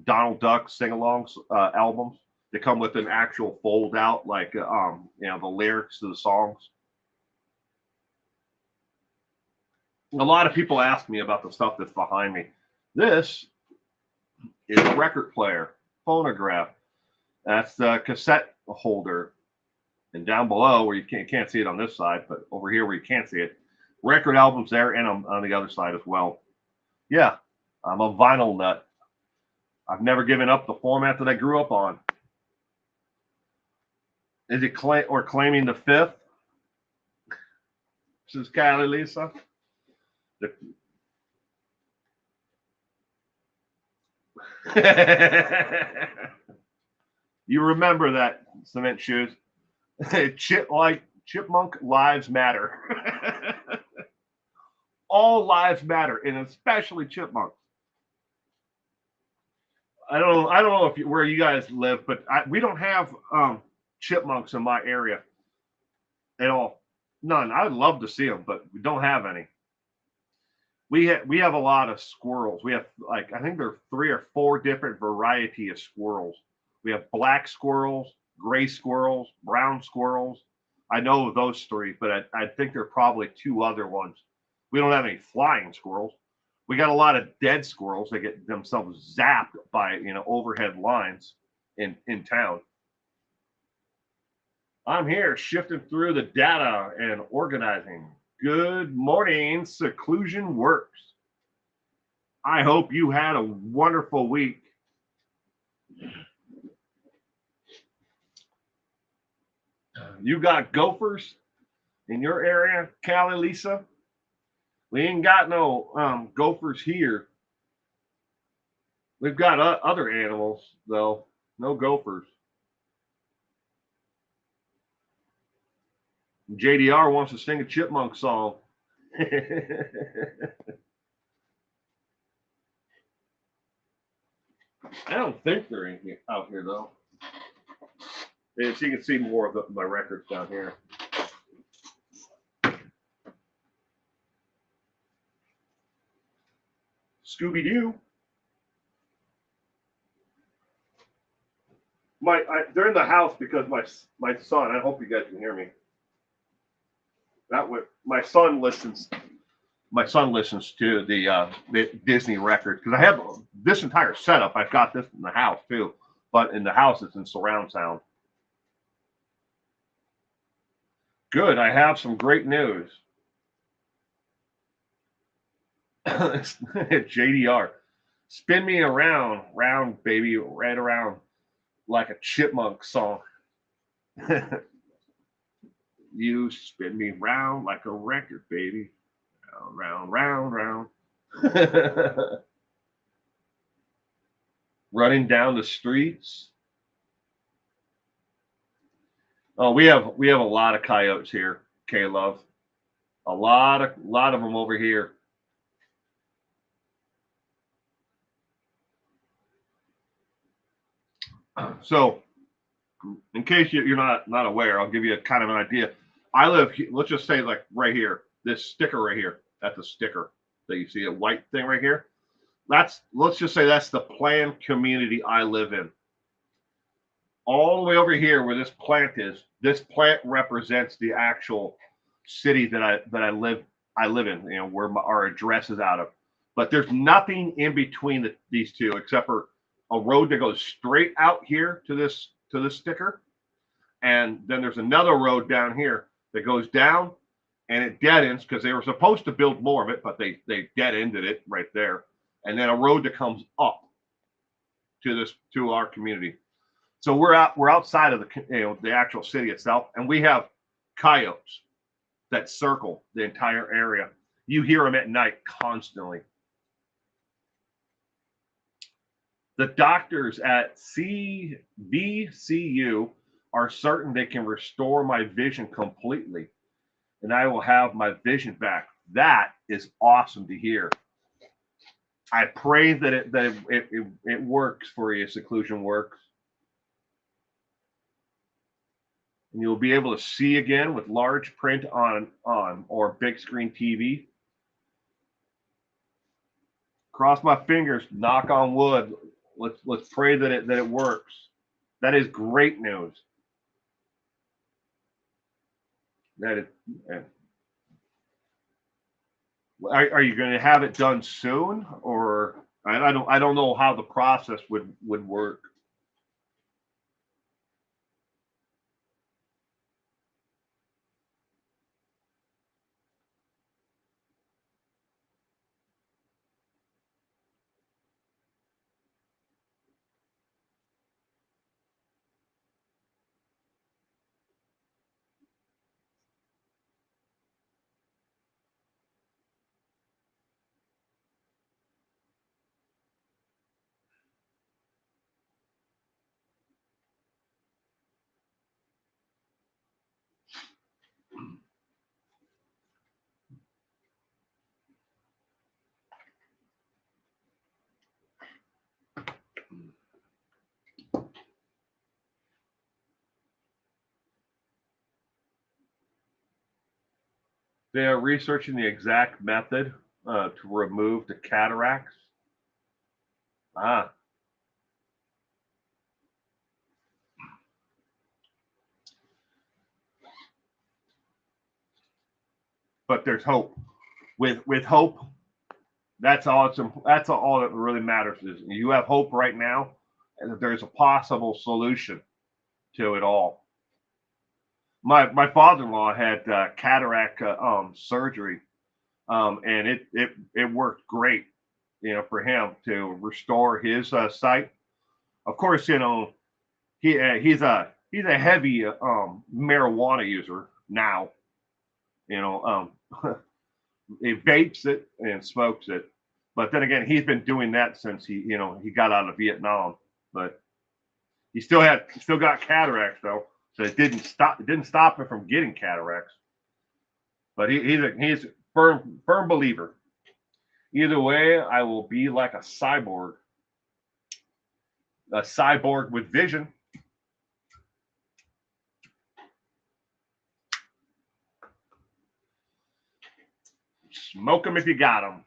Donald Duck sing-alongs albums. They come with an actual fold out, like you know, the lyrics to the songs. A lot of people ask me about the stuff that's behind me. This is a record player, phonograph. That's the cassette holder. And down below, where you can't see it on this side, but over here where you can't see it, record albums there, and on the other side as well. Yeah, I'm a vinyl nut. I've never given up the format that I grew up on. Is it claiming the fifth? This is Kylie Lisa. You remember that, Cement Shoes? Chipmunk lives matter. All lives matter, and especially chipmunks. I don't know if where you guys live, but we don't have chipmunks in my area at all. None. I would love to see them, but we don't have any. We have a lot of squirrels. We have, like, I think there are 3 or 4 different variety of squirrels. We have black squirrels, gray squirrels, brown squirrels. I know of those 3, but I think there are probably 2 other ones. We don't have any flying squirrels. We got a lot of dead squirrels that get themselves zapped by, you know, overhead lines in town. I'm here shifting through the data and organizing. Good morning, Seclusion Works. I hope you had a wonderful week. You got gophers in your area, Callie, Lisa? We ain't got no gophers here. We've got other animals, though. No gophers. JDR wants to sing a chipmunk song. I don't think they're out here, though. And so you can see more of my records down here. Scooby-Doo. They're in the house because my son. I hope you guys can hear me. That way, my son listens to the Disney record, because I have this entire setup. I've got this in the house too, but in the house it's in surround sound. Good. I have some great news. JDR, spin me around, round baby, right around like a chipmunk song. You spin me round like a record, baby. Round, round, round, round. Running down the streets. Oh, we have a lot of coyotes here, K-Love. A lot of them over here. So, in case you're not aware, I'll give you a kind of an idea. I live, let's just say, like right here, this sticker right here. That's a sticker that you see, a white thing right here. Let's just say that's the planned community I live in. all the way over here where this plant is. This plant represents the actual city that I live in. You know, where our address is out of. But there's nothing in between these two except for a road that goes straight out here to this sticker, and then there's another road down here that goes down, and it dead ends because they were supposed to build more of it, but they dead ended it right there, and then a road that comes up to our community. So we're outside of the actual city itself, and we have coyotes that circle the entire area. You hear them at night constantly. The doctors at CVCU are certain they can restore my vision completely, and I will have my vision back. That is awesome to hear. I pray that it works for you. Seclusion works, and you'll be able to see again with large print on or big screen TV. Cross my fingers. Knock on wood. Let's pray that it works. That is great news. That is. Are you going to have it done soon, or I don't know how the process would work. They are researching the exact method to remove the cataracts. Ah, but there's hope. With hope, that's all. That's all that really matters. Is you have hope right now, and that there's a possible solution to it all. My father-in-law had cataract surgery, and it worked great, you know, for him to restore his sight. Of course, you know he's a heavy marijuana user now. You know, he vapes it and smokes it, but then again, he's been doing that since he got out of Vietnam. But he still got cataracts though, so it didn't stop him from getting cataracts. But he's a firm believer. Either way, I will be like a cyborg with vision. Smoke them if you got them.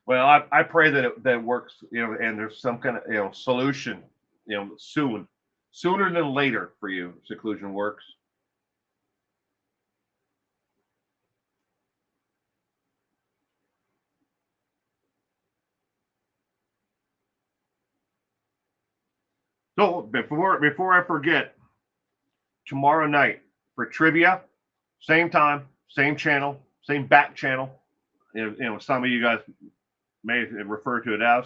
Well, I pray that it works, you know, and there's some kind of solution, sooner than later for you. Seclusion works. So before I forget, tomorrow night for trivia, same time, same channel, same back channel. Some of you guys may refer to it as.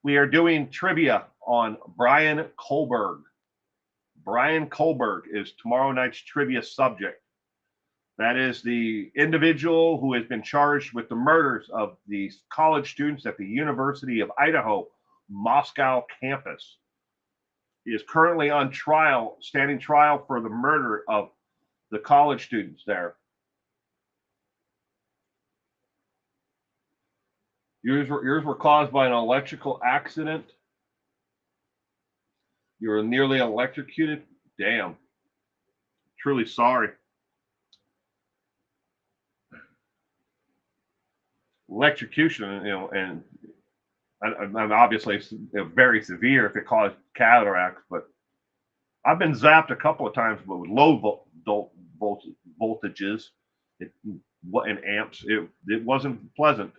We are doing trivia on Brian Kohlberg. Brian Kohlberg is tomorrow night's trivia subject. That is the individual who has been charged with the murders of the college students at the University of Idaho, Moscow campus. He is currently on trial, standing trial for the murder of the college students there. Yours were caused by an electrical accident. You were nearly electrocuted. Damn. Truly sorry. electrocution, and obviously it's very severe if it caused cataracts, but I've been zapped a couple of times, but with low voltages, it, in amps, it wasn't pleasant.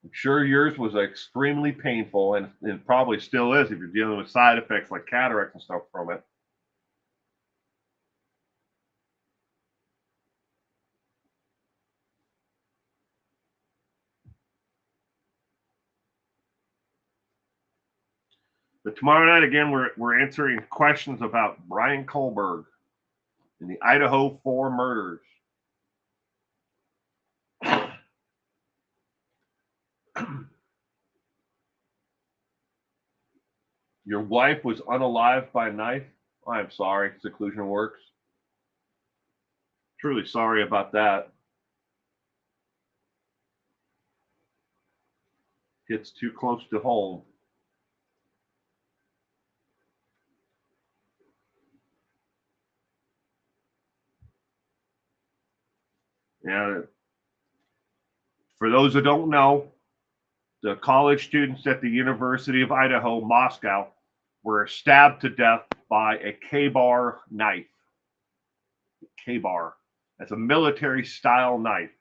I'm sure yours was extremely painful, and probably still is if you're dealing with side effects like cataracts and stuff from it. But tomorrow night, again, we're answering questions about Brian Kohlberg and the Idaho 4 murders. Your wife was unalived by knife? I'm sorry, seclusion works. Truly sorry about that. Hits too close to home. Yeah. For those who don't know, the college students at the University of Idaho, Moscow, were stabbed to death by a K-bar knife. K-bar. That's a military style knife.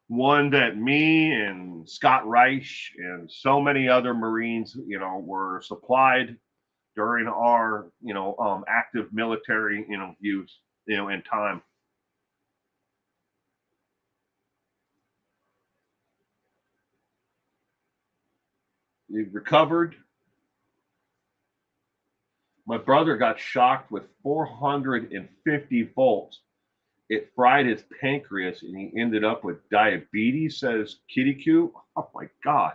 One that me and Scott Reich and so many other Marines, were supplied during our, active military, use, in time. He recovered. My brother got shocked with 450 volts. It fried his pancreas and he ended up with diabetes, says Kitty Q. Oh my God.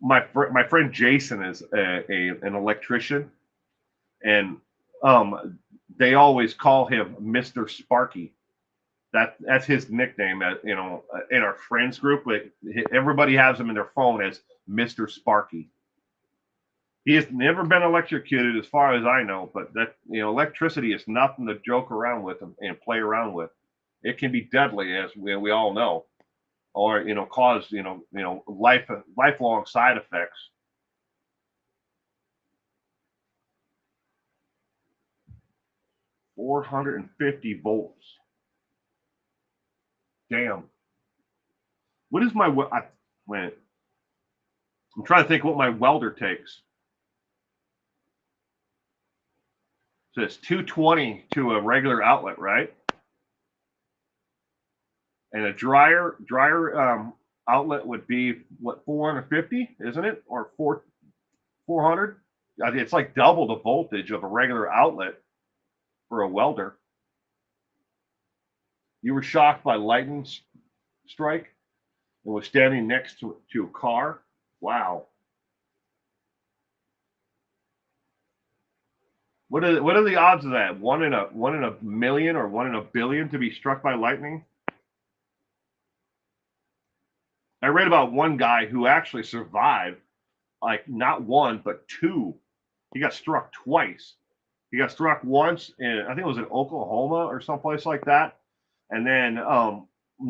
My friend Jason is an electrician, and they always call him Mr. Sparky. That's his nickname, in our friends group. But everybody has him in their phone as Mr. Sparky. He has never been electrocuted, as far as I know. But that electricity is nothing to joke around with and play around with. It can be deadly, as we all know, or cause lifelong side effects. 450 volts. Damn. What is my wait? I'm trying to think what my welder takes. So it's 220 to a regular outlet, right? And a dryer outlet would be what, 450, isn't it? Or 400? It's like double the voltage of a regular outlet for a welder. You were shocked by lightning strike and was standing next to a car. Wow. What are the odds of that? One in a million or one in a billion to be struck by lightning? I read about one guy who actually survived, like not one but two. He got struck twice. He got struck once in, I think it was in Oklahoma or someplace like that, and then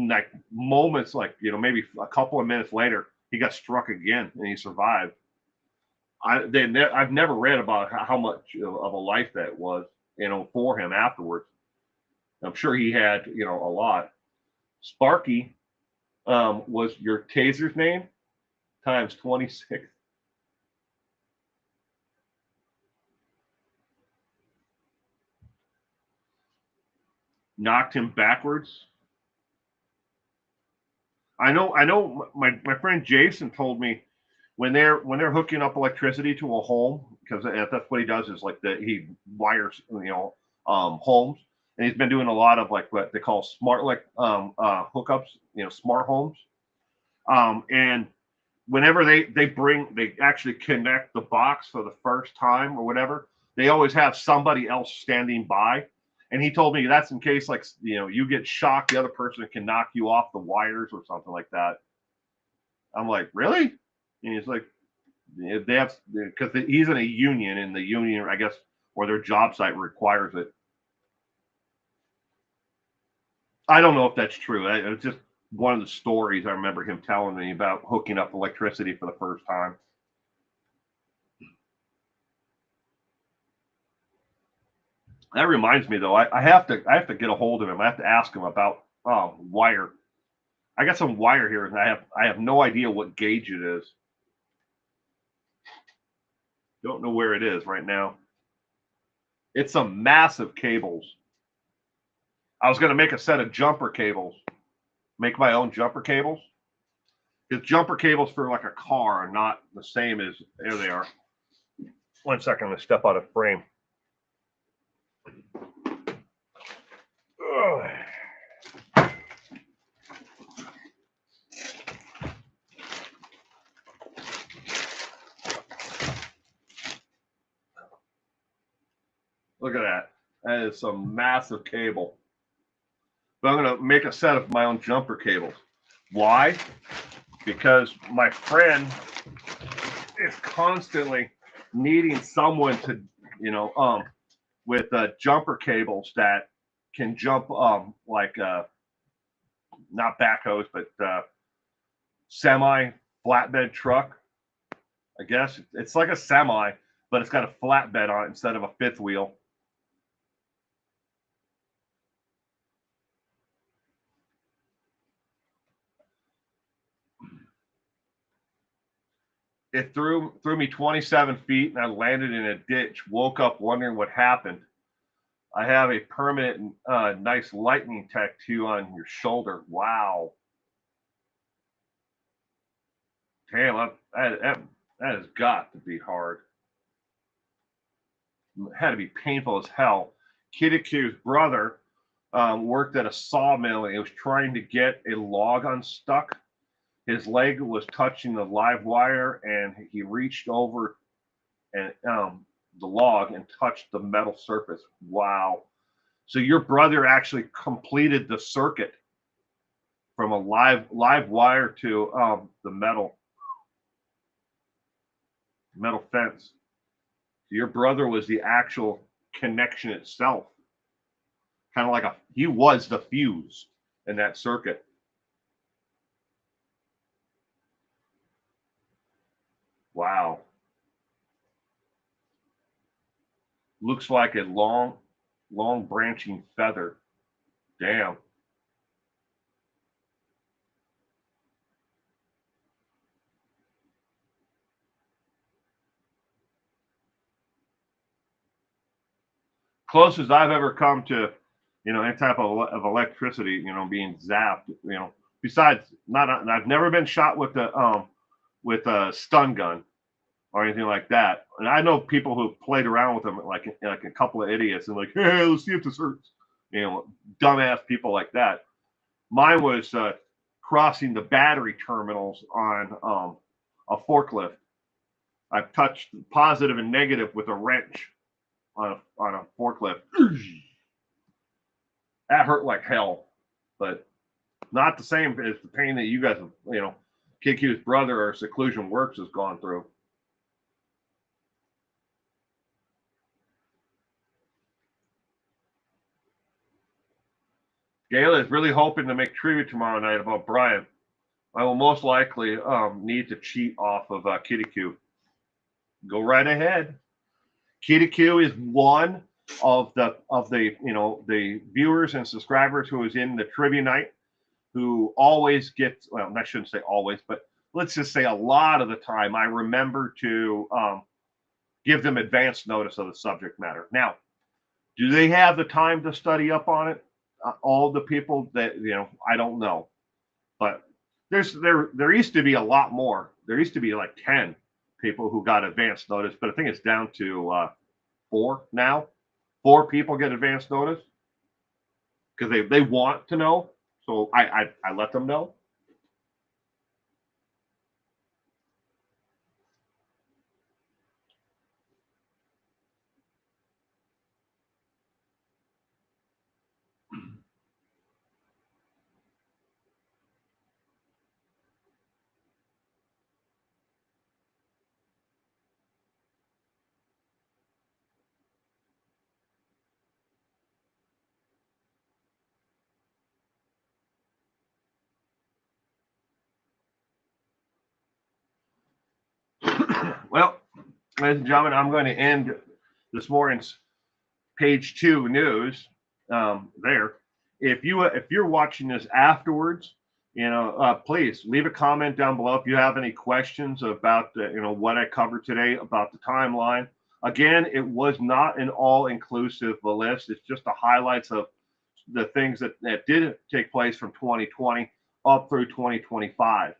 like moments, like maybe a couple of minutes later, he got struck again and he survived. I've never read about how much of a life that was, for him afterwards. I'm sure he had, a lot. Sparky was your taser's name times 26. Knocked him backwards. I know. My friend Jason told me when they're hooking up electricity to a home, because that's what he does, is like he wires homes, and he's been doing a lot of like what they call smart hookups, smart homes, and whenever they actually connect the box for the first time or whatever, they always have somebody else standing by. And he told me that's in case, like, you get shocked, the other person can knock you off the wires or something like that. I'm like, really? And he's like, they have, because he's in a union, and the union, I guess, or their job site requires it. I don't know if that's true. It's just one of the stories I remember him telling me about hooking up electricity for the first time. That reminds me, though, I have to get a hold of him. I have to ask him about wire. I got some wire here, and I have no idea what gauge it is. Don't know where it is right now. It's some massive cables. I was going to make a set of jumper cables, make my own jumper cables. Because jumper cables for like a car are not the same as there they are. 1 second, I'm going to step out of frame. Ugh. Look at that. That is some massive cable. But I'm going to make a set of my own jumper cables. Why? Because my friend is constantly needing someone to, with jumper cables that can jump, like not backhoes, but semi flatbed truck. I guess it's like a semi, but it's got a flatbed on it instead of a fifth wheel. It threw me 27 feet, and I landed in a ditch. Woke up wondering what happened. I have a permanent, nice lightning tattoo on your shoulder. Wow. Damn, that has got to be hard. It had to be painful as hell. Kitaku's brother worked at a sawmill, and he was trying to get a log unstuck. His leg was touching the live wire, and he reached over and the log and touched the metal surface. Wow. So your brother actually completed the circuit from a live wire to the metal fence. Your brother was the actual connection itself. Kind of like he was the fuse in that circuit. Wow. Looks like a long branching feather. Damn. Closest I've ever come to, any type of electricity, being zapped, besides I've never been shot with a stun gun or anything like that. And I know people who played around with them like a couple of idiots and like, hey, let's see if this hurts. Dumbass people like that. Mine was crossing the battery terminals on a forklift. I've touched positive and negative with a wrench on a forklift. That hurt like hell, but not the same as the pain that you guys have, Kid Q's brother or Seclusion Works has gone through. Gayla is really hoping to make trivia tomorrow night about Brian. I will most likely need to cheat off of Kitty Q. Go right ahead. Kitty Q is one of the the viewers and subscribers who is in the trivia night, who always gets, well, I shouldn't say always, but let's just say a lot of the time I remember to give them advance notice of the subject matter. Now, do they have the time to study up on it? All the people that, I don't know, but there used to be a lot more. There used to be like 10 people who got advance notice, but I think it's down to 4 now. 4 people get advance notice because they want to know. So I let them know. Well, ladies and gentlemen, I'm going to end this morning's page 2 news there. If you're watching this afterwards, please leave a comment down below if you have any questions about what I covered today about the timeline. Again, it was not an all-inclusive list. It's just the highlights of the things that did take place from 2020 up through 2025.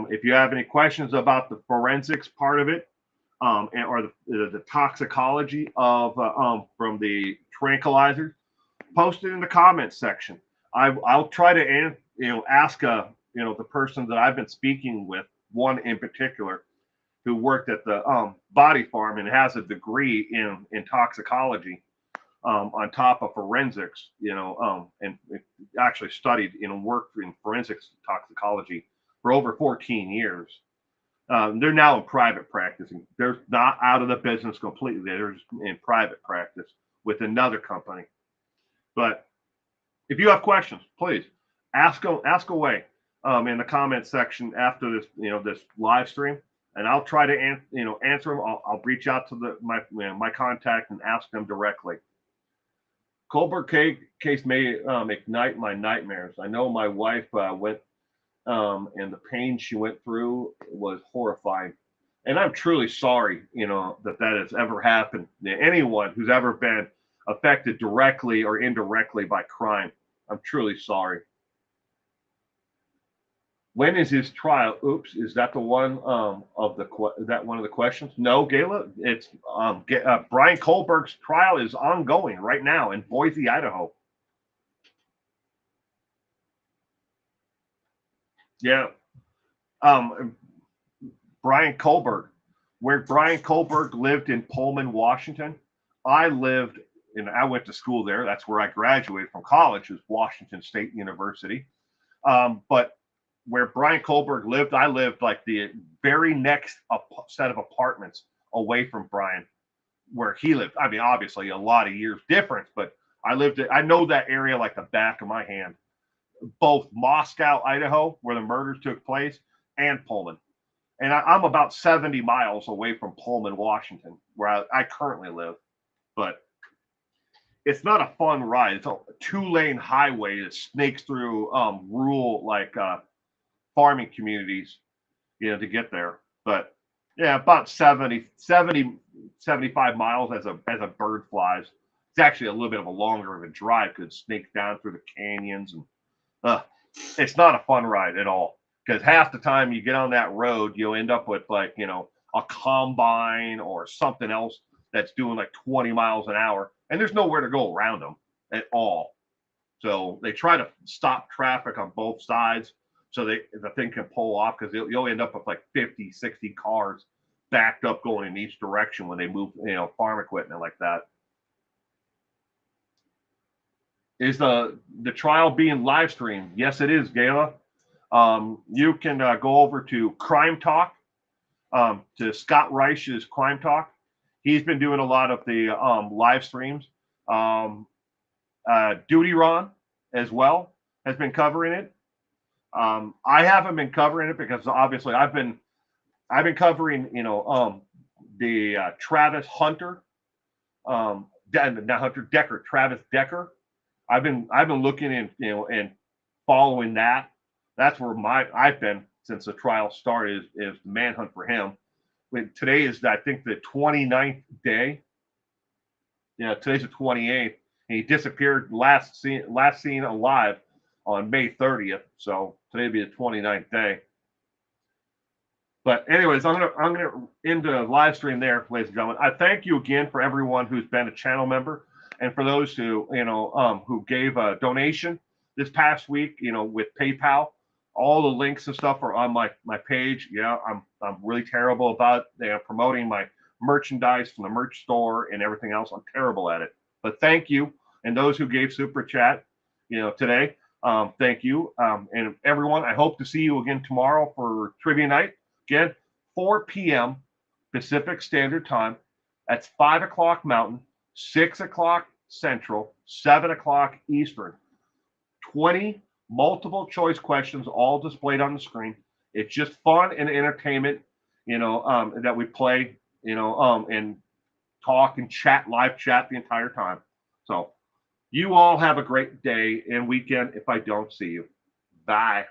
If you have any questions about the forensics part of it, or the toxicology of from the tranquilizers, post it in the comments section. I'll try to ask the person that I've been speaking with, one in particular, who worked at the body farm and has a degree in toxicology, on top of forensics, and actually studied worked in forensics toxicology for over 14 years. They're now in private practice. They're not out of the business completely. They're just in private practice with another company. But if you have questions, please ask away in the comment section after this live stream, and I'll try to answer them. I'll reach out to my contact and ask them directly. Colbert case may ignite my nightmares. I know my wife went. And the pain she went through was horrifying. And I'm truly sorry, that has ever happened to anyone who's ever been affected directly or indirectly by crime. I'm truly sorry. When is his trial? Oops, is that the one is that one of the questions? No, Gayla, it's Brian Kohlberg's trial is ongoing right now in Boise, Idaho. Yeah. Brian Kohlberg, where Brian Kohlberg lived in Pullman, Washington. I went to school there. That's where I graduated from college, was Washington State University. But where Brian Kohlberg lived, I lived like the very next set of apartments away from Brian, where he lived. I mean, obviously a lot of years difference, but I know that area like the back of my hand. Both Moscow, Idaho, where the murders took place, and Pullman. And I'm about 70 miles away from Pullman, Washington, where I currently live. But it's not a fun ride. It's a 2-lane highway that snakes through rural farming communities, to get there. But yeah, about 75 miles as a bird flies. It's actually a little bit of a longer of a drive because it snakes down through the canyons, and it's not a fun ride at all, because half the time you get on that road, you'll end up with a combine or something else that's doing like 20 miles an hour, and there's nowhere to go around them at all. So they try to stop traffic on both sides so the thing can pull off, because you'll end up with like 50, 60 cars backed up going in each direction when they move, farm equipment like that. Is the trial being live streamed? Yes, it is, Gayla. You can go over to Crime Talk, to Scott Reich's Crime Talk. He's been doing a lot of the live streams. Duty Ron as well has been covering it. I haven't been covering it because obviously I've been covering the Travis Hunter, not Hunter Decker, Travis Decker. I've been looking in, and following that. That's where I've been since the trial started, is the manhunt for him. Today is, I think, the 29th day. Yeah, today's the 28th, and he disappeared last seen alive on May 30th. So today will be the 29th day. But anyways, I'm gonna end the live stream there, ladies and gentlemen. I thank you again for everyone who's been a channel member, and for those who who gave a donation this past week, with PayPal. All the links and stuff are on my page. Yeah, I'm really terrible about promoting my merchandise from the merch store and everything else. I'm terrible at it. But thank you, and those who gave super chat, today. Thank you, and everyone. I hope to see you again tomorrow for trivia night. Again, 4 p.m. Pacific Standard Time. That's 5 o'clock Mountain, 6 o'clock Central, 7 o'clock Eastern. 20 multiple choice questions all displayed on the screen. It's just fun and entertainment. that we play, and talk and chat, live chat the entire time. So you all have a great day and weekend if I don't see you. Bye.